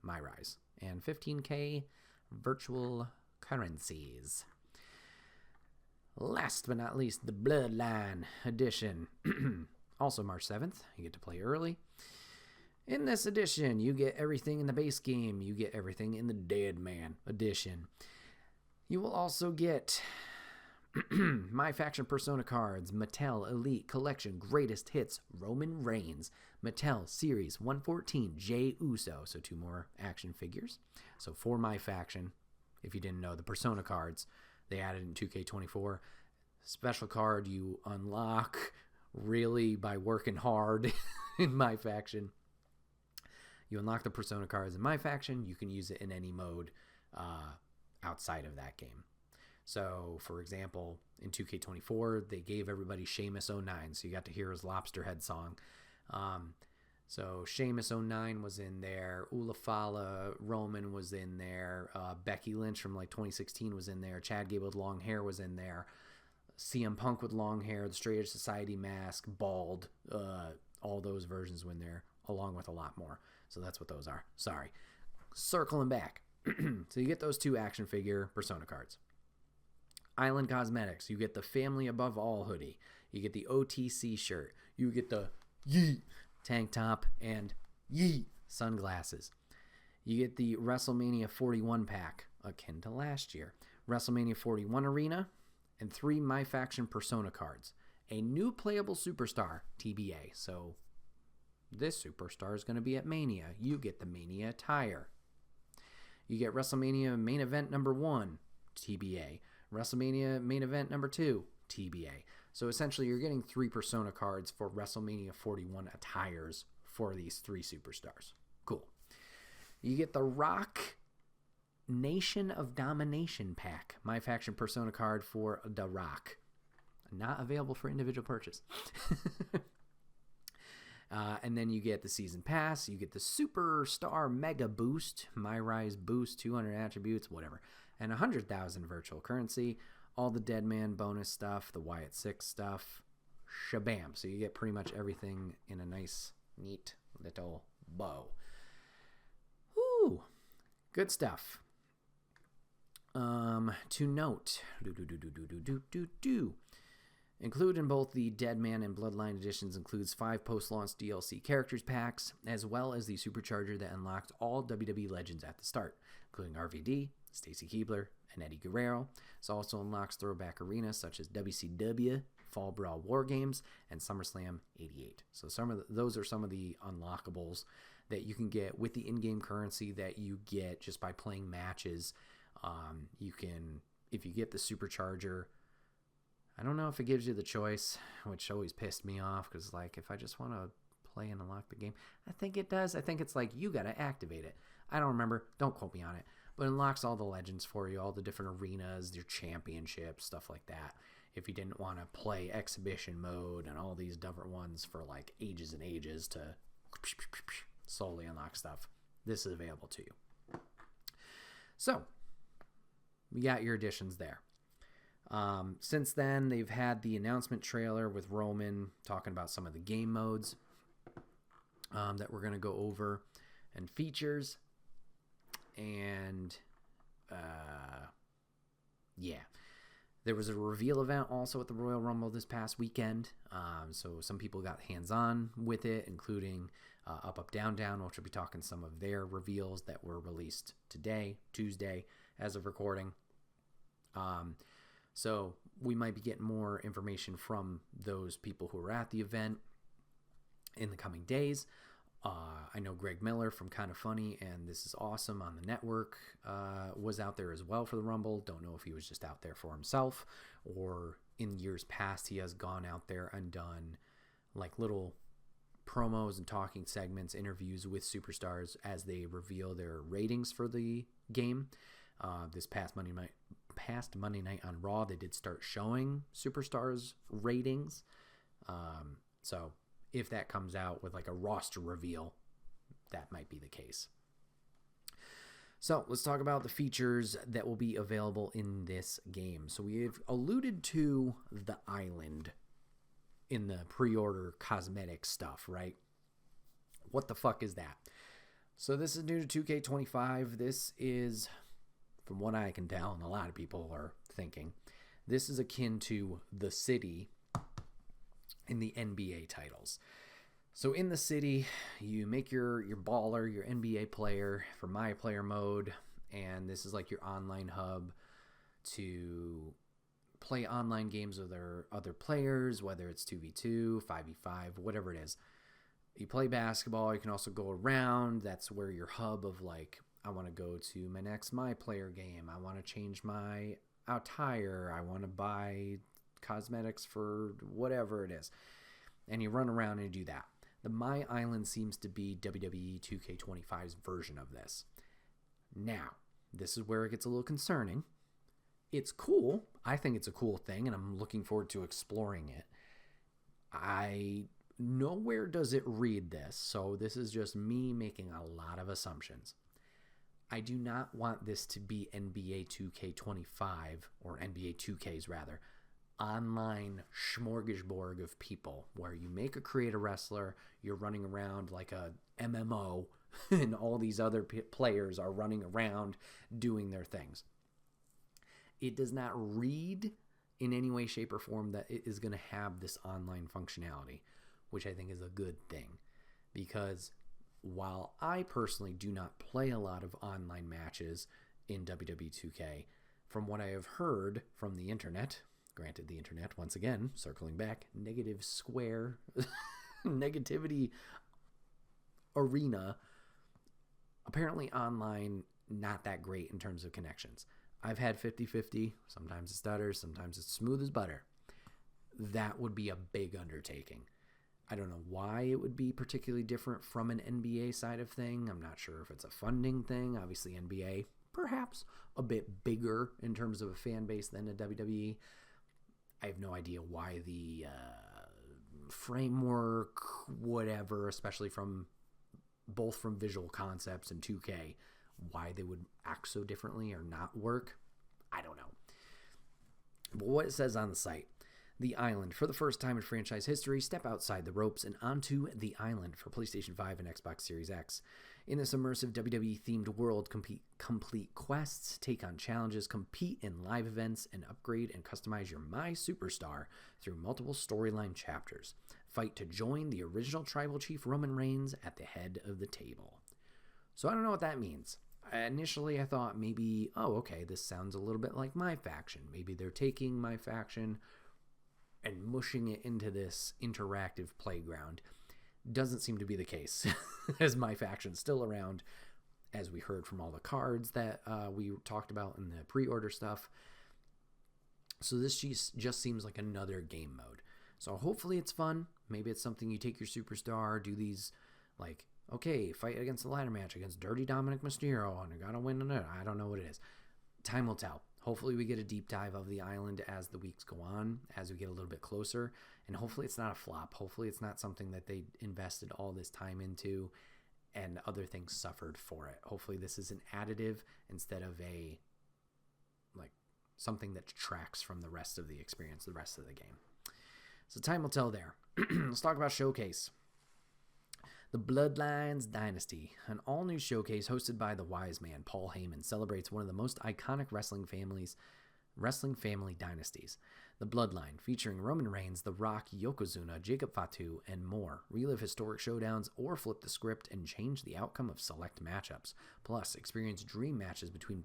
My Rise. And 15K virtual currencies. Last but not least, the Bloodline Edition. Also March 7th. You get to play early. In this edition, you get everything in the base game. You get everything in the Dead Man Edition. You will also get My Faction Persona cards, Mattel Elite Collection Greatest Hits, Roman Reigns, Mattel Series 114, Jey Uso, so 2 more action figures, So for my faction, if you didn't know, the Persona cards, they added in 2K24. Special card you unlock really by working hard in my faction. You unlock the Persona cards in my faction. You can use it in any mode outside of that game. So, for example, in 2K24, they gave everybody Sheamus 09, so you got to hear his Lobster Head song. So Sheamus 09 was in there, Ulafala Roman was in there, Becky Lynch from like 2016 was in there, Chad Gable with long hair was in there, CM Punk with long hair, the Straight Edge Society mask, bald, all those versions were in there, along with a lot more. So that's what those are. Sorry. Circling back. So you get those 2 action figure Persona cards. Island Cosmetics, you get the Family Above All hoodie. You get the OTC shirt. You get the Yeet tank top and Yeet sunglasses. You get the WrestleMania 41 pack, akin to last year. WrestleMania 41 arena, and 3 My Faction Persona cards. A new playable superstar, TBA. So this superstar is going to be at Mania. You get the Mania attire. You get WrestleMania main event number 1, TBA. WrestleMania main event number 2, TBA. So essentially you're getting 3 Persona cards for WrestleMania 41 attires for these 3 superstars. Cool. You get the Rock Nation of Domination pack. My Faction Persona card for The Rock. Not available for individual purchase. And then you get the Season Pass. You get the Superstar Mega Boost. My Rise Boost, 200 attributes, whatever. And 100,000 virtual currency. All the Dead Man bonus stuff. The Wyatt 6 stuff. Shabam. So you get pretty much everything in a nice, neat little bow. Woo! Good stuff. To note, include in both the Dead Man and Bloodline editions includes 5 post-launch DLC characters packs, as well as the supercharger that unlocked all WWE legends at the start, including RVD, Stacy Keibler, and Eddie Guerrero. It also unlocks throwback arenas such as WCW, Fall Brawl War Games, and SummerSlam 88. So those are some of the unlockables that you can get with the in-game currency that you get just by playing matches. You can, if you get the supercharger, I don't know if it gives you the choice, which always pissed me off, because like if I just want to play and unlock the game, I think it does. I think it's like you got to activate it. I don't remember. Don't quote me on it. But it unlocks all the legends for you, all the different arenas, your championships, stuff like that. If you didn't want to play exhibition mode and all these different ones for like ages and ages to slowly unlock stuff, this is available to you. So, we got your additions there. Since then, they've had the announcement trailer with Roman talking about some of the game modes that we're going to go over and features. And, yeah. There was a reveal event also at the Royal Rumble this past weekend. So some people got hands-on with it, including Up, Up, Down, Down, which will be talking some of their reveals that were released today, Tuesday, as of recording. So we might be getting more information from those people who were at the event in the coming days. I know Greg Miller from Kinda Funny and This Is Awesome on the network was out there as well for the Rumble. Don't know if he was just out there for himself or in years past he has gone out there and done like little promos and talking segments, interviews with superstars as they reveal their ratings for the game. This past Monday night on Raw, they did start showing superstars' ratings. So if that comes out with like a roster reveal, that might be the case. So let's talk about the features that will be available in this game. So we've alluded to the island in the pre-order cosmetic stuff, right? What the fuck is that? So this is new to 2K25. This is, from what I can tell, and a lot of people are thinking, this is akin to the city in the NBA titles. So in the city, you make your baller, your NBA player for My Player mode, and this is like your online hub to play online games with other players, whether it's 2v2, 5v5, whatever it is. You play basketball, you can also go around. That's where your hub of like I want to go to my next My Player game. I want to change my attire. I want to buy cosmetics for whatever it is. And you run around and do that. The My Island seems to be WWE 2K25's version of this. Now, this is where it gets a little concerning. It's cool. I think it's a cool thing, and I'm looking forward to exploring it. Nowhere does it read this, so this is just me making a lot of assumptions. I do not want this to be NBA 2K25, or NBA 2K's rather, online smorgasbord of people where you make a creator wrestler, you're running around like a MMO, and all these other players are running around doing their things. It does not read in any way, shape, or form that it is going to have this online functionality, which I think is a good thing. Because while I personally do not play a lot of online matches in WWE2K, from what I have heard from the internet, granted the internet, once again, circling back, negative square, negativity arena, apparently online, not that great in terms of connections. I've had 50-50. Sometimes it stutters. Sometimes it's smooth as butter. That would be a big undertaking. I don't know why it would be particularly different from an NBA side of thing. I'm not sure if it's a funding thing. Obviously, NBA, perhaps a bit bigger in terms of a fan base than a WWE. I have no idea why the framework, whatever, especially from both from Visual Concepts and 2K, why they would act so differently or not work. I don't know. But what it says on the site: The Island. For the first time in franchise history, step outside the ropes and onto The Island for PlayStation 5 and Xbox Series X. In this immersive WWE-themed world, complete quests, take on challenges, compete in live events, and upgrade and customize your My Superstar through multiple storyline chapters. Fight to join the original Tribal Chief Roman Reigns at the head of the table. So I don't know what that means. Initially, I thought maybe, okay, this sounds a little bit like My Faction. Maybe they're taking My Faction and mushing it into this interactive playground. Doesn't seem to be the case, as My Faction's still around, as we heard from all the cards that we talked about in the pre-order stuff. So this just seems like another game mode. So hopefully it's fun. Maybe it's something you take your superstar, do these, like, okay, fight against the ladder match against Dirty Dominic Mysterio, and I gotta win on it. I don't know what it is. Time will tell. Hopefully we get a deep dive of The Island as the weeks go on, as we get a little bit closer, and hopefully it's not a flop. Hopefully it's not something that they invested all this time into and other things suffered for it. Hopefully this is an additive instead of a, like, something that detracts from the rest of the experience, the rest of the game. So time will tell there. Let's talk about Showcase. The Bloodlines Dynasty, an all-new showcase hosted by the wise man Paul Heyman, celebrates one of the most iconic wrestling family dynasties. The Bloodline, featuring Roman Reigns, The Rock, Yokozuna, Jacob Fatu, and more. Relive historic showdowns or flip the script and change the outcome of select matchups. Plus, experience dream matches between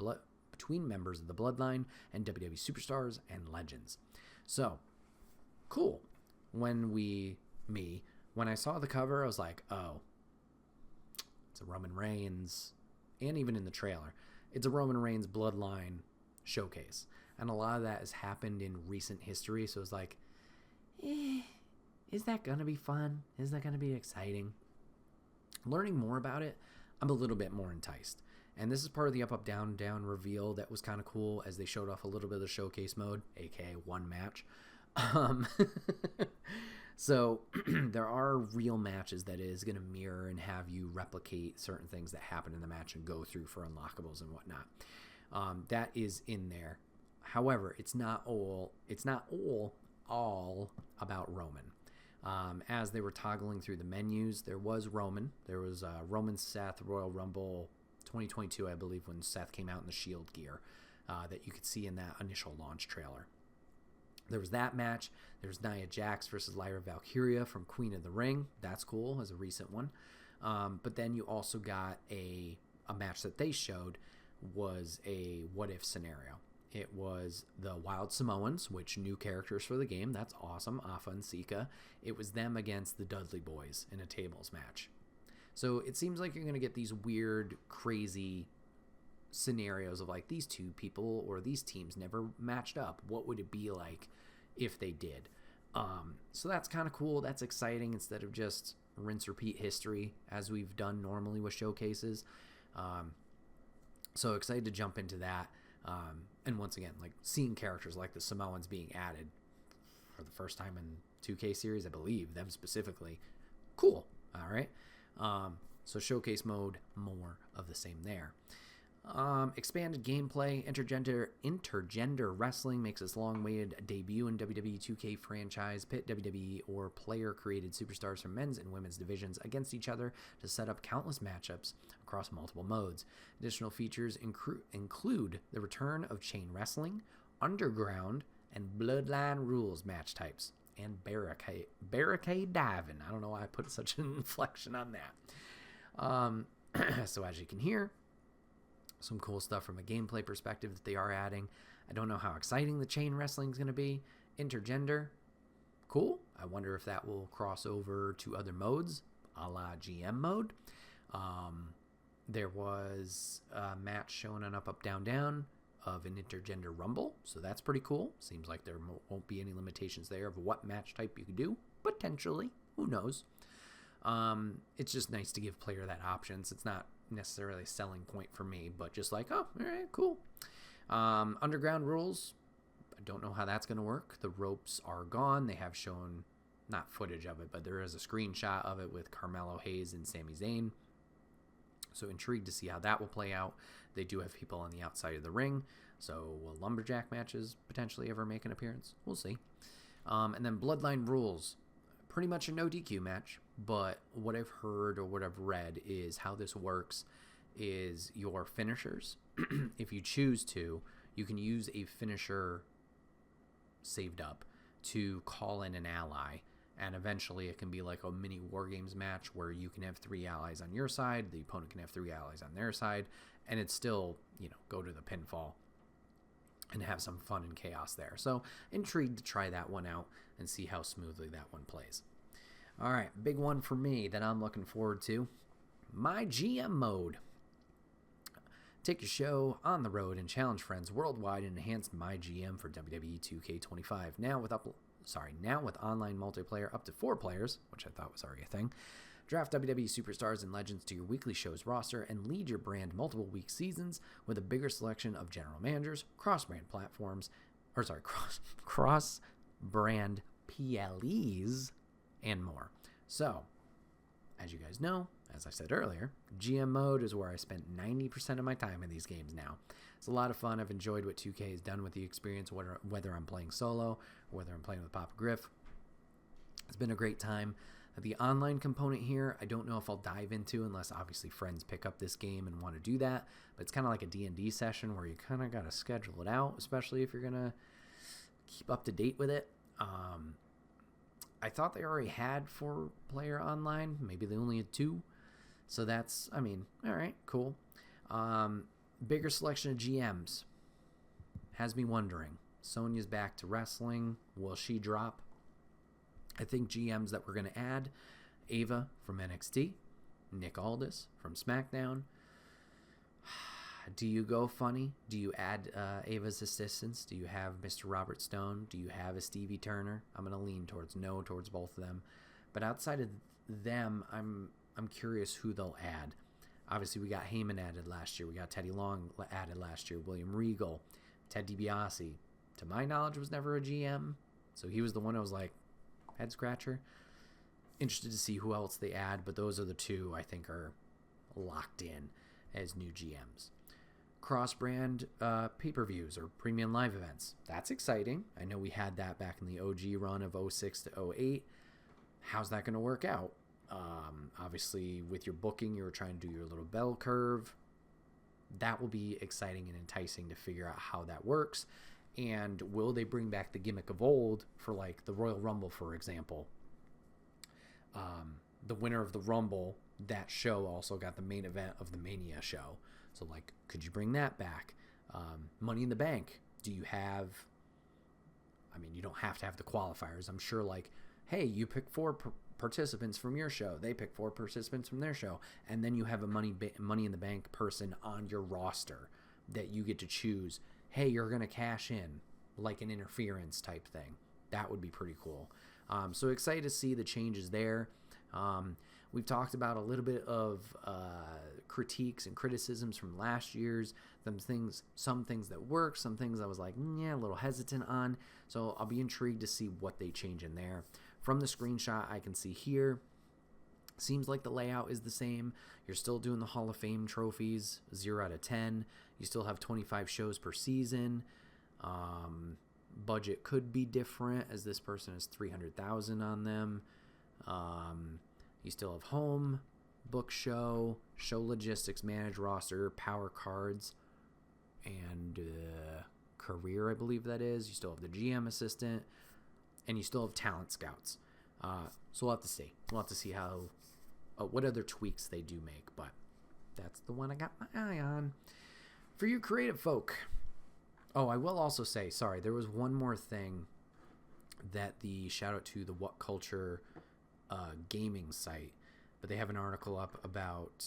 members of the Bloodline and WWE superstars and legends. So, cool. When I saw the cover, I was like, oh, it's a Roman Reigns, and even in the trailer, it's a Roman Reigns Bloodline showcase. And a lot of that has happened in recent history, so it's like, is that going to be fun? Is that going to be exciting? Learning more about it, I'm a little bit more enticed. And this is part of the up, down, down reveal that was kind of cool, as they showed off a little bit of the showcase mode, aka one match. So there are real matches that is going to mirror and have you replicate certain things that happen in the match and go through for unlockables and whatnot. That is in there. However, it's not all about Roman. As they were toggling through the menus, there was Roman. There was Roman Seth Royal Rumble 2022, I believe, when Seth came out in the Shield gear that you could see in that initial launch trailer. There was that match. There's Nia Jax versus Lyra Valkyria from Queen of the Ring. That's cool, as a recent one. But then you also got a match that they showed was a what-if scenario. It was the Wild Samoans, which new characters for the game. That's awesome. Afa and Sika. It was them against the Dudley Boys in a tables match. So it seems like you're going to get these weird, crazy scenarios of like these two people or these teams never matched up. What would it be like if they did? So that's kind of cool. That's exciting instead of just rinse repeat history as we've done normally with showcases. So excited to jump into that. And once again, like seeing characters like the Samoans being added for the first time in 2K series, I believe, them specifically. Cool. All right. So showcase mode, more of the same there. Expanded gameplay, intergender wrestling makes its long-awaited debut in WWE2K franchise. Pit WWE or player-created superstars from men's and women's divisions against each other to set up countless matchups across multiple modes. Additional features include the return of chain wrestling, underground, and bloodline rules match types, and barricade diving. I don't know why I put such an inflection on that. So as you can hear, some cool stuff from a gameplay perspective that they are adding. I don't know how exciting the chain wrestling is going to be. Intergender, cool. I wonder if that will cross over to other modes, a la GM mode. There was a match showing an up, down, down of an intergender rumble, so that's pretty cool. Seems like there won't be any limitations there of what match type you could do. Potentially, who knows? It's just nice to give player that options. It's not necessarily a selling point for me, but just like, oh, all right, cool. Underground rules, I don't know how that's going to work. The ropes are gone. They have shown, not footage of it, but there is a screenshot of it with Carmelo Hayes and Sami Zayn. So intrigued to see how that will play out. They do have people on the outside of the ring, so will lumberjack matches potentially ever make an appearance? We'll see. And then Bloodline rules, pretty much a no DQ match, but what I've heard or what I've read is how this works is your finishers, if you choose to, you can use a finisher saved up to call in an ally, and eventually it can be like a mini War Games match where you can have 3 allies on your side, the opponent can have 3 allies on their side, and it's still, go to the pinfall and have some fun and chaos there. So intrigued to try that one out and see how smoothly that one plays. All right, big one for me that I'm looking forward to, my GM mode. Take your show on the road and challenge friends worldwide and enhance my GM for WWE2K25. Now with online multiplayer up to 4 players, which I thought was already a thing. Draft WWE superstars and legends to your weekly show's roster and lead your brand multiple week seasons with a bigger selection of general managers, cross-brand platforms, cross-brand PLEs, and more. So, as you guys know, as I said earlier, GM mode is where I spent 90% of my time in these games now. It's a lot of fun. I've enjoyed what 2K has done with the experience, whether I'm playing solo or whether I'm playing with Papa Griff. It's been a great time. The online component here, I don't know if I'll dive into unless obviously friends pick up this game and want to do that. But it's kind of like a D&D session where you kind of got to schedule it out, especially if you're going to keep up to date with it. I thought they already had 4-player online. Maybe they only had 2. So that's, all right, cool. Bigger selection of GMs has me wondering. Sonya's back to wrestling. Will she drop? I think GMs that we're going to add, Ava from NXT, Nick Aldis from SmackDown. Do you go funny? Do you add Ava's assistants? Do you have Mr. Robert Stone? Do you have a Stevie Turner? I'm going to lean towards no, towards both of them. But outside of them, I'm curious who they'll add. Obviously, we got Heyman added last year. We got Teddy Long added last year. William Regal, Ted DiBiase. To my knowledge, was never a GM. So he was the one I was like, head scratcher. Interested to see who else they add, but those are the 2 I think are locked in as new GMs. Cross-brand pay-per-views or premium live events. That's exciting. I know we had that back in the OG run of 06 to 08. How's that going to work out? Obviously, with your booking, you're trying to do your little bell curve. That will be exciting and enticing to figure out how that works. And will they bring back the gimmick of old for like the Royal Rumble, for example? The winner of the Rumble, that show also got the main event of the Mania show. So like, could you bring that back? Money in the Bank. Do you have, you don't have to have the qualifiers. I'm sure like, hey, you pick 4 participants from your show. They pick 4 participants from their show. And then you have a money in the Bank person on your roster. that you get to choose, hey, you're going to cash in, like an interference type thing. That would be pretty cool. So excited to see the changes there. We've talked about a little bit of critiques and criticisms from last year's. Some things that work, some things I was like, yeah, a little hesitant on. So I'll be intrigued to see what they change in there. From the screenshot I can see here, seems like the layout is the same. You're still doing the Hall of Fame trophies, 0 out of 10. You still have 25 shows per season. Budget could be different, as this person has $300,000 on them. You still have home, book show logistics, manage roster, power cards, and career, I believe that is. You still have the GM assistant, and you still have talent scouts. So we'll have to see. We'll have to see how what other tweaks they do make, but that's the one I got my eye on. For you creative folk. Oh, I will also say, sorry, there was one more thing that the shout out to the What Culture gaming site, but they have an article up about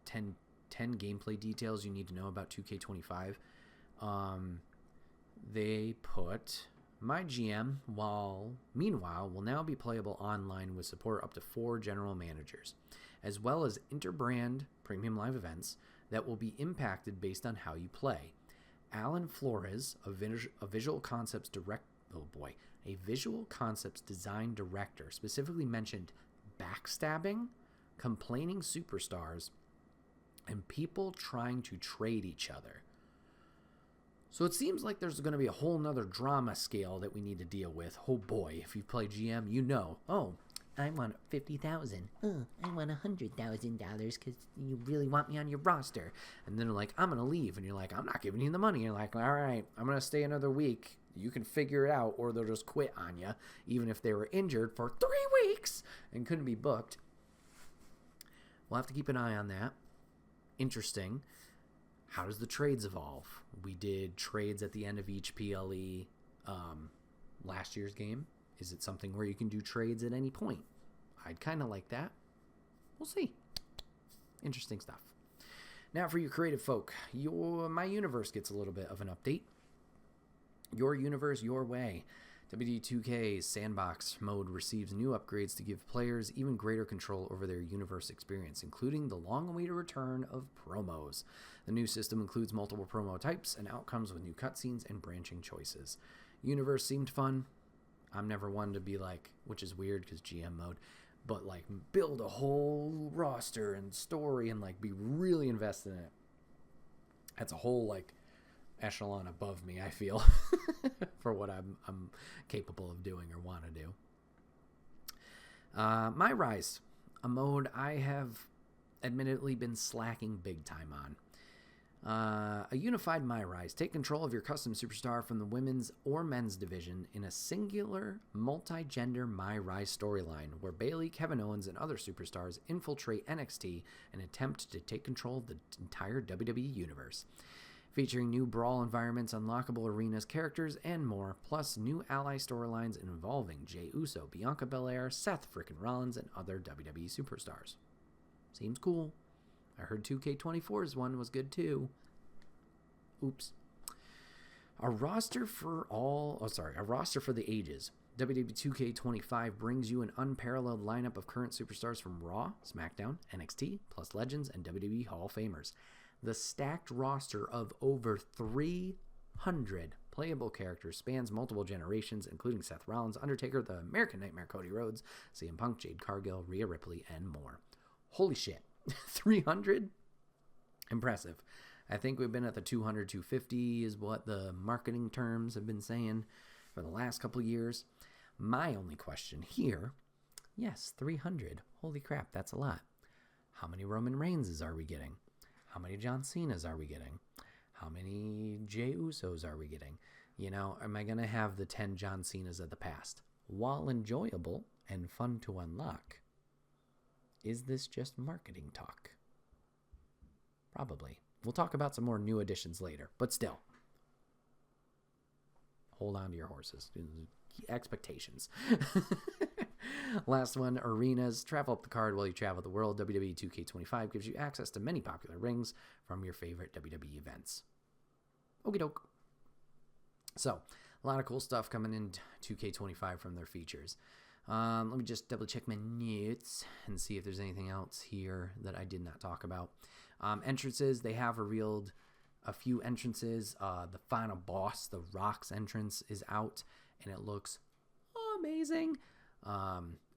10 gameplay details you need to know about 2K25. They put, my GM, meanwhile, will now be playable online with support up to 4 general managers, as well as interbrand premium live events that will be impacted based on how you play. Alan Flores, a visual concepts design director, specifically mentioned backstabbing, complaining superstars, and people trying to trade each other. So it seems like there's going to be a whole nother drama scale that we need to deal with. Oh boy, if you play GM, you know. Oh, I want $50,000. Oh, I want $100,000 because you really want me on your roster. And then they're like, I'm going to leave. And you're like, I'm not giving you the money. You're like, all right, I'm going to stay another week. You can figure it out, or they'll just quit on you, even if they were injured for 3 weeks and couldn't be booked. We'll have to keep an eye on that. Interesting. How does the trades evolve? We did trades at the end of each PLE last year's game. Is it something where you can do trades at any point? I'd kind of like that. We'll see. Interesting stuff. Now for you creative folk, my universe gets a little bit of an update. Your universe, your way. WWE2K's sandbox mode receives new upgrades to give players even greater control over their universe experience, including the long-awaited return of promos. The new system includes multiple promo types and outcomes with new cutscenes and branching choices. Universe seemed fun. I'm never one to be like, which is weird because GM mode, but like build a whole roster and story and like be really invested in it. That's a whole like echelon above me, I feel, for what I'm capable of doing or want to do. My Rise, a mode I have admittedly been slacking big time on. A unified My Rise. Take control of your custom superstar from the women's or men's division in a singular, multi-gender My Rise storyline where Bayley, Kevin Owens, and other superstars infiltrate NXT and attempt to take control of the entire WWE universe. Featuring new brawl environments, unlockable arenas, characters, and more, plus new ally storylines involving Jey Uso, Bianca Belair, Seth frickin' Rollins, and other WWE superstars. Seems cool. I heard 2K24's one was good too. Oops. A roster for the ages. WWE2K25 brings you an unparalleled lineup of current superstars from Raw, SmackDown, NXT, plus legends and WWE Hall of Famers. The stacked roster of over 300 playable characters spans multiple generations, including Seth Rollins, Undertaker, The American Nightmare, Cody Rhodes, CM Punk, Jade Cargill, Rhea Ripley, and more. Holy shit. 300? Impressive. I think we've been at the 200, 250 is what the marketing terms have been saying for the last couple of years. My only question here, yes, 300. Holy crap, that's a lot. How many Roman Reigns are we getting? How many John Cena's are we getting? How many Jey Usos are we getting? You know, am I going to have the 10 John Cena's of the past? While enjoyable and fun to unlock, is this just marketing talk? Probably. We'll talk about some more new additions later, but still. Hold on to your horses. Expectations. Last one, arenas. Travel up the card while you travel the world. WWE 2K25 gives you access to many popular rings from your favorite WWE events. Okie doke. So, a lot of cool stuff coming in 2K25 from their features. Let me just double check my notes and see if there's anything else here that I did not talk about. Entrances, they have revealed a few entrances. The final boss, the Rock's entrance, is out, and it looks amazing.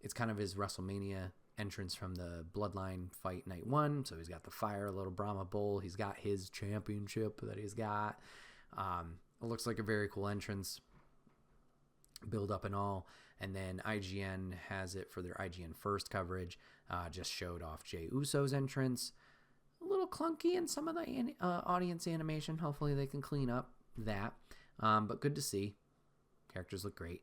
It's kind of his WrestleMania entrance from the Bloodline fight night 1. So he's got the fire, a little Brahma Bull. He's got his championship that he's got. It looks like a very cool entrance, build up and all. And then IGN has it for their IGN First coverage. Just showed off Jey Uso's entrance. A little clunky in some of the audience animation. Hopefully they can clean up that. But good to see. Characters look great.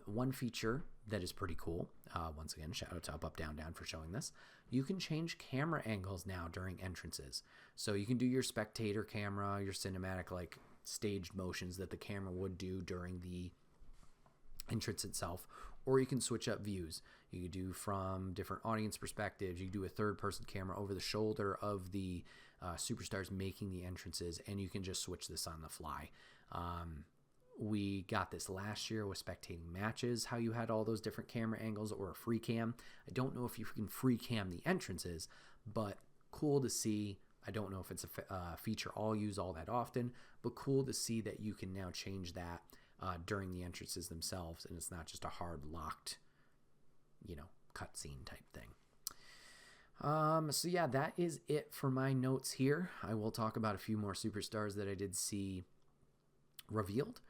One feature that is pretty cool, once again, shout out to Up, Up, Down, Down for showing this. You can change camera angles now during entrances. So you can do your spectator camera, your cinematic, like staged motions that the camera would do during the entrance itself, or you can switch up views. You can do from different audience perspectives. You can do a third-person camera over the shoulder of the superstars making the entrances, and you can just switch this on the fly. We got this last year with spectating matches, how you had all those different camera angles, or a free cam. I don't know if you can free cam the entrances, but cool to see. I don't know if it's a feature I'll use all that often, but cool to see that you can now change that during the entrances themselves, and it's not just a hard locked, cutscene type thing. So yeah, that is it for my notes here. I will talk about a few more superstars that I did see revealed.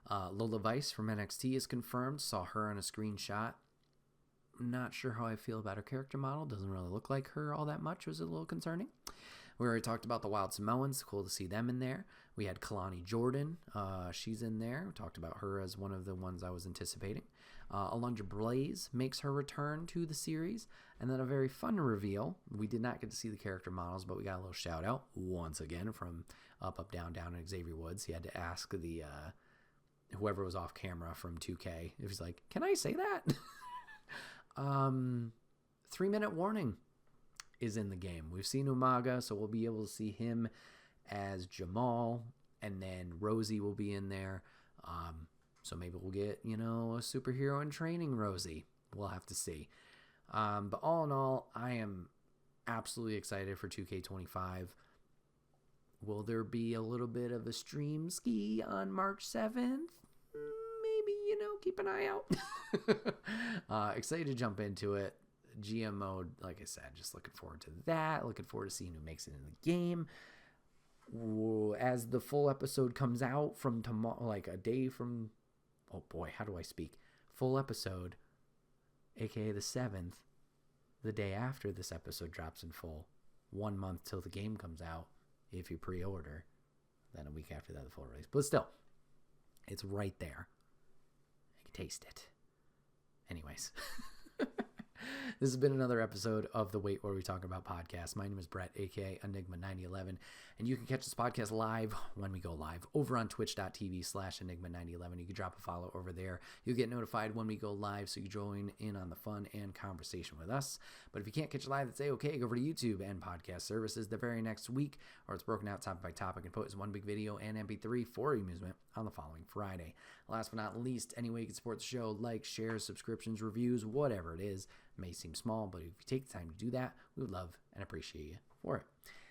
Lola Vice from NXT is confirmed. Saw her on a screenshot. Not sure how I feel about her character model. Doesn't really look like her all that much. Was a little concerning. We already talked about the Wild Samoans. Cool to see them in there. We had Kalani Jordan. She's in there. We talked about her as one of the ones I was anticipating. Alundra Blaze makes her return to the series. And then a very fun reveal. We did not get to see the character models, but we got a little shout out once again from Up, Up, Down, Down and Xavier Woods. He had to ask the whoever was off camera from 2K. If he's like, can I say that? 3-minute warning is in the game. We've seen Umaga, so we'll be able to see him as Jamal, and then Rosie will be in there. So maybe we'll get, a superhero in training Rosie. We'll have to see. But all in all, I am absolutely excited for 2K25. Will there be a little bit of a stream ski on March 7th? Maybe, keep an eye out. Excited to jump into it. GM mode, like I said, just looking forward to that. Looking forward to seeing who makes it in the game. As the full episode comes out from tomorrow, like a day from, oh boy, how do I speak? Full episode, aka the 7th, the day after this episode drops in full. 1 month till the game comes out. If you pre-order, then a week after that, the full release. But still, it's right there. I can taste it. Anyways, this has been another episode of the Wait What Are We Talking About podcast. My name is Bret, aka Enigma9011, and you can catch this podcast live when we go live over on twitch.tv/Enigma9011. You can drop a follow over there. You'll get notified when we go live, so you join in on the fun and conversation with us. But if you can't catch it live, that's okay. Go over to YouTube and podcast services the very next week, or it's broken out topic by topic and put as one big video and MP3 for your amusement on the following Friday. Last but not least, any way you can support the show, like, shares, subscriptions, reviews, whatever it is. It may seem small, but if you take the time to do that, we would love and appreciate you for it.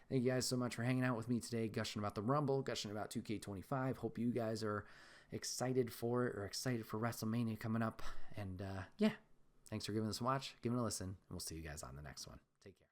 Thank you guys so much for hanging out with me today, gushing about the Rumble, gushing about 2K25. Hope you guys are excited for it, or excited for WrestleMania coming up. And yeah, thanks for giving us a watch, giving it a listen, and we'll see you guys on the next one. Take care.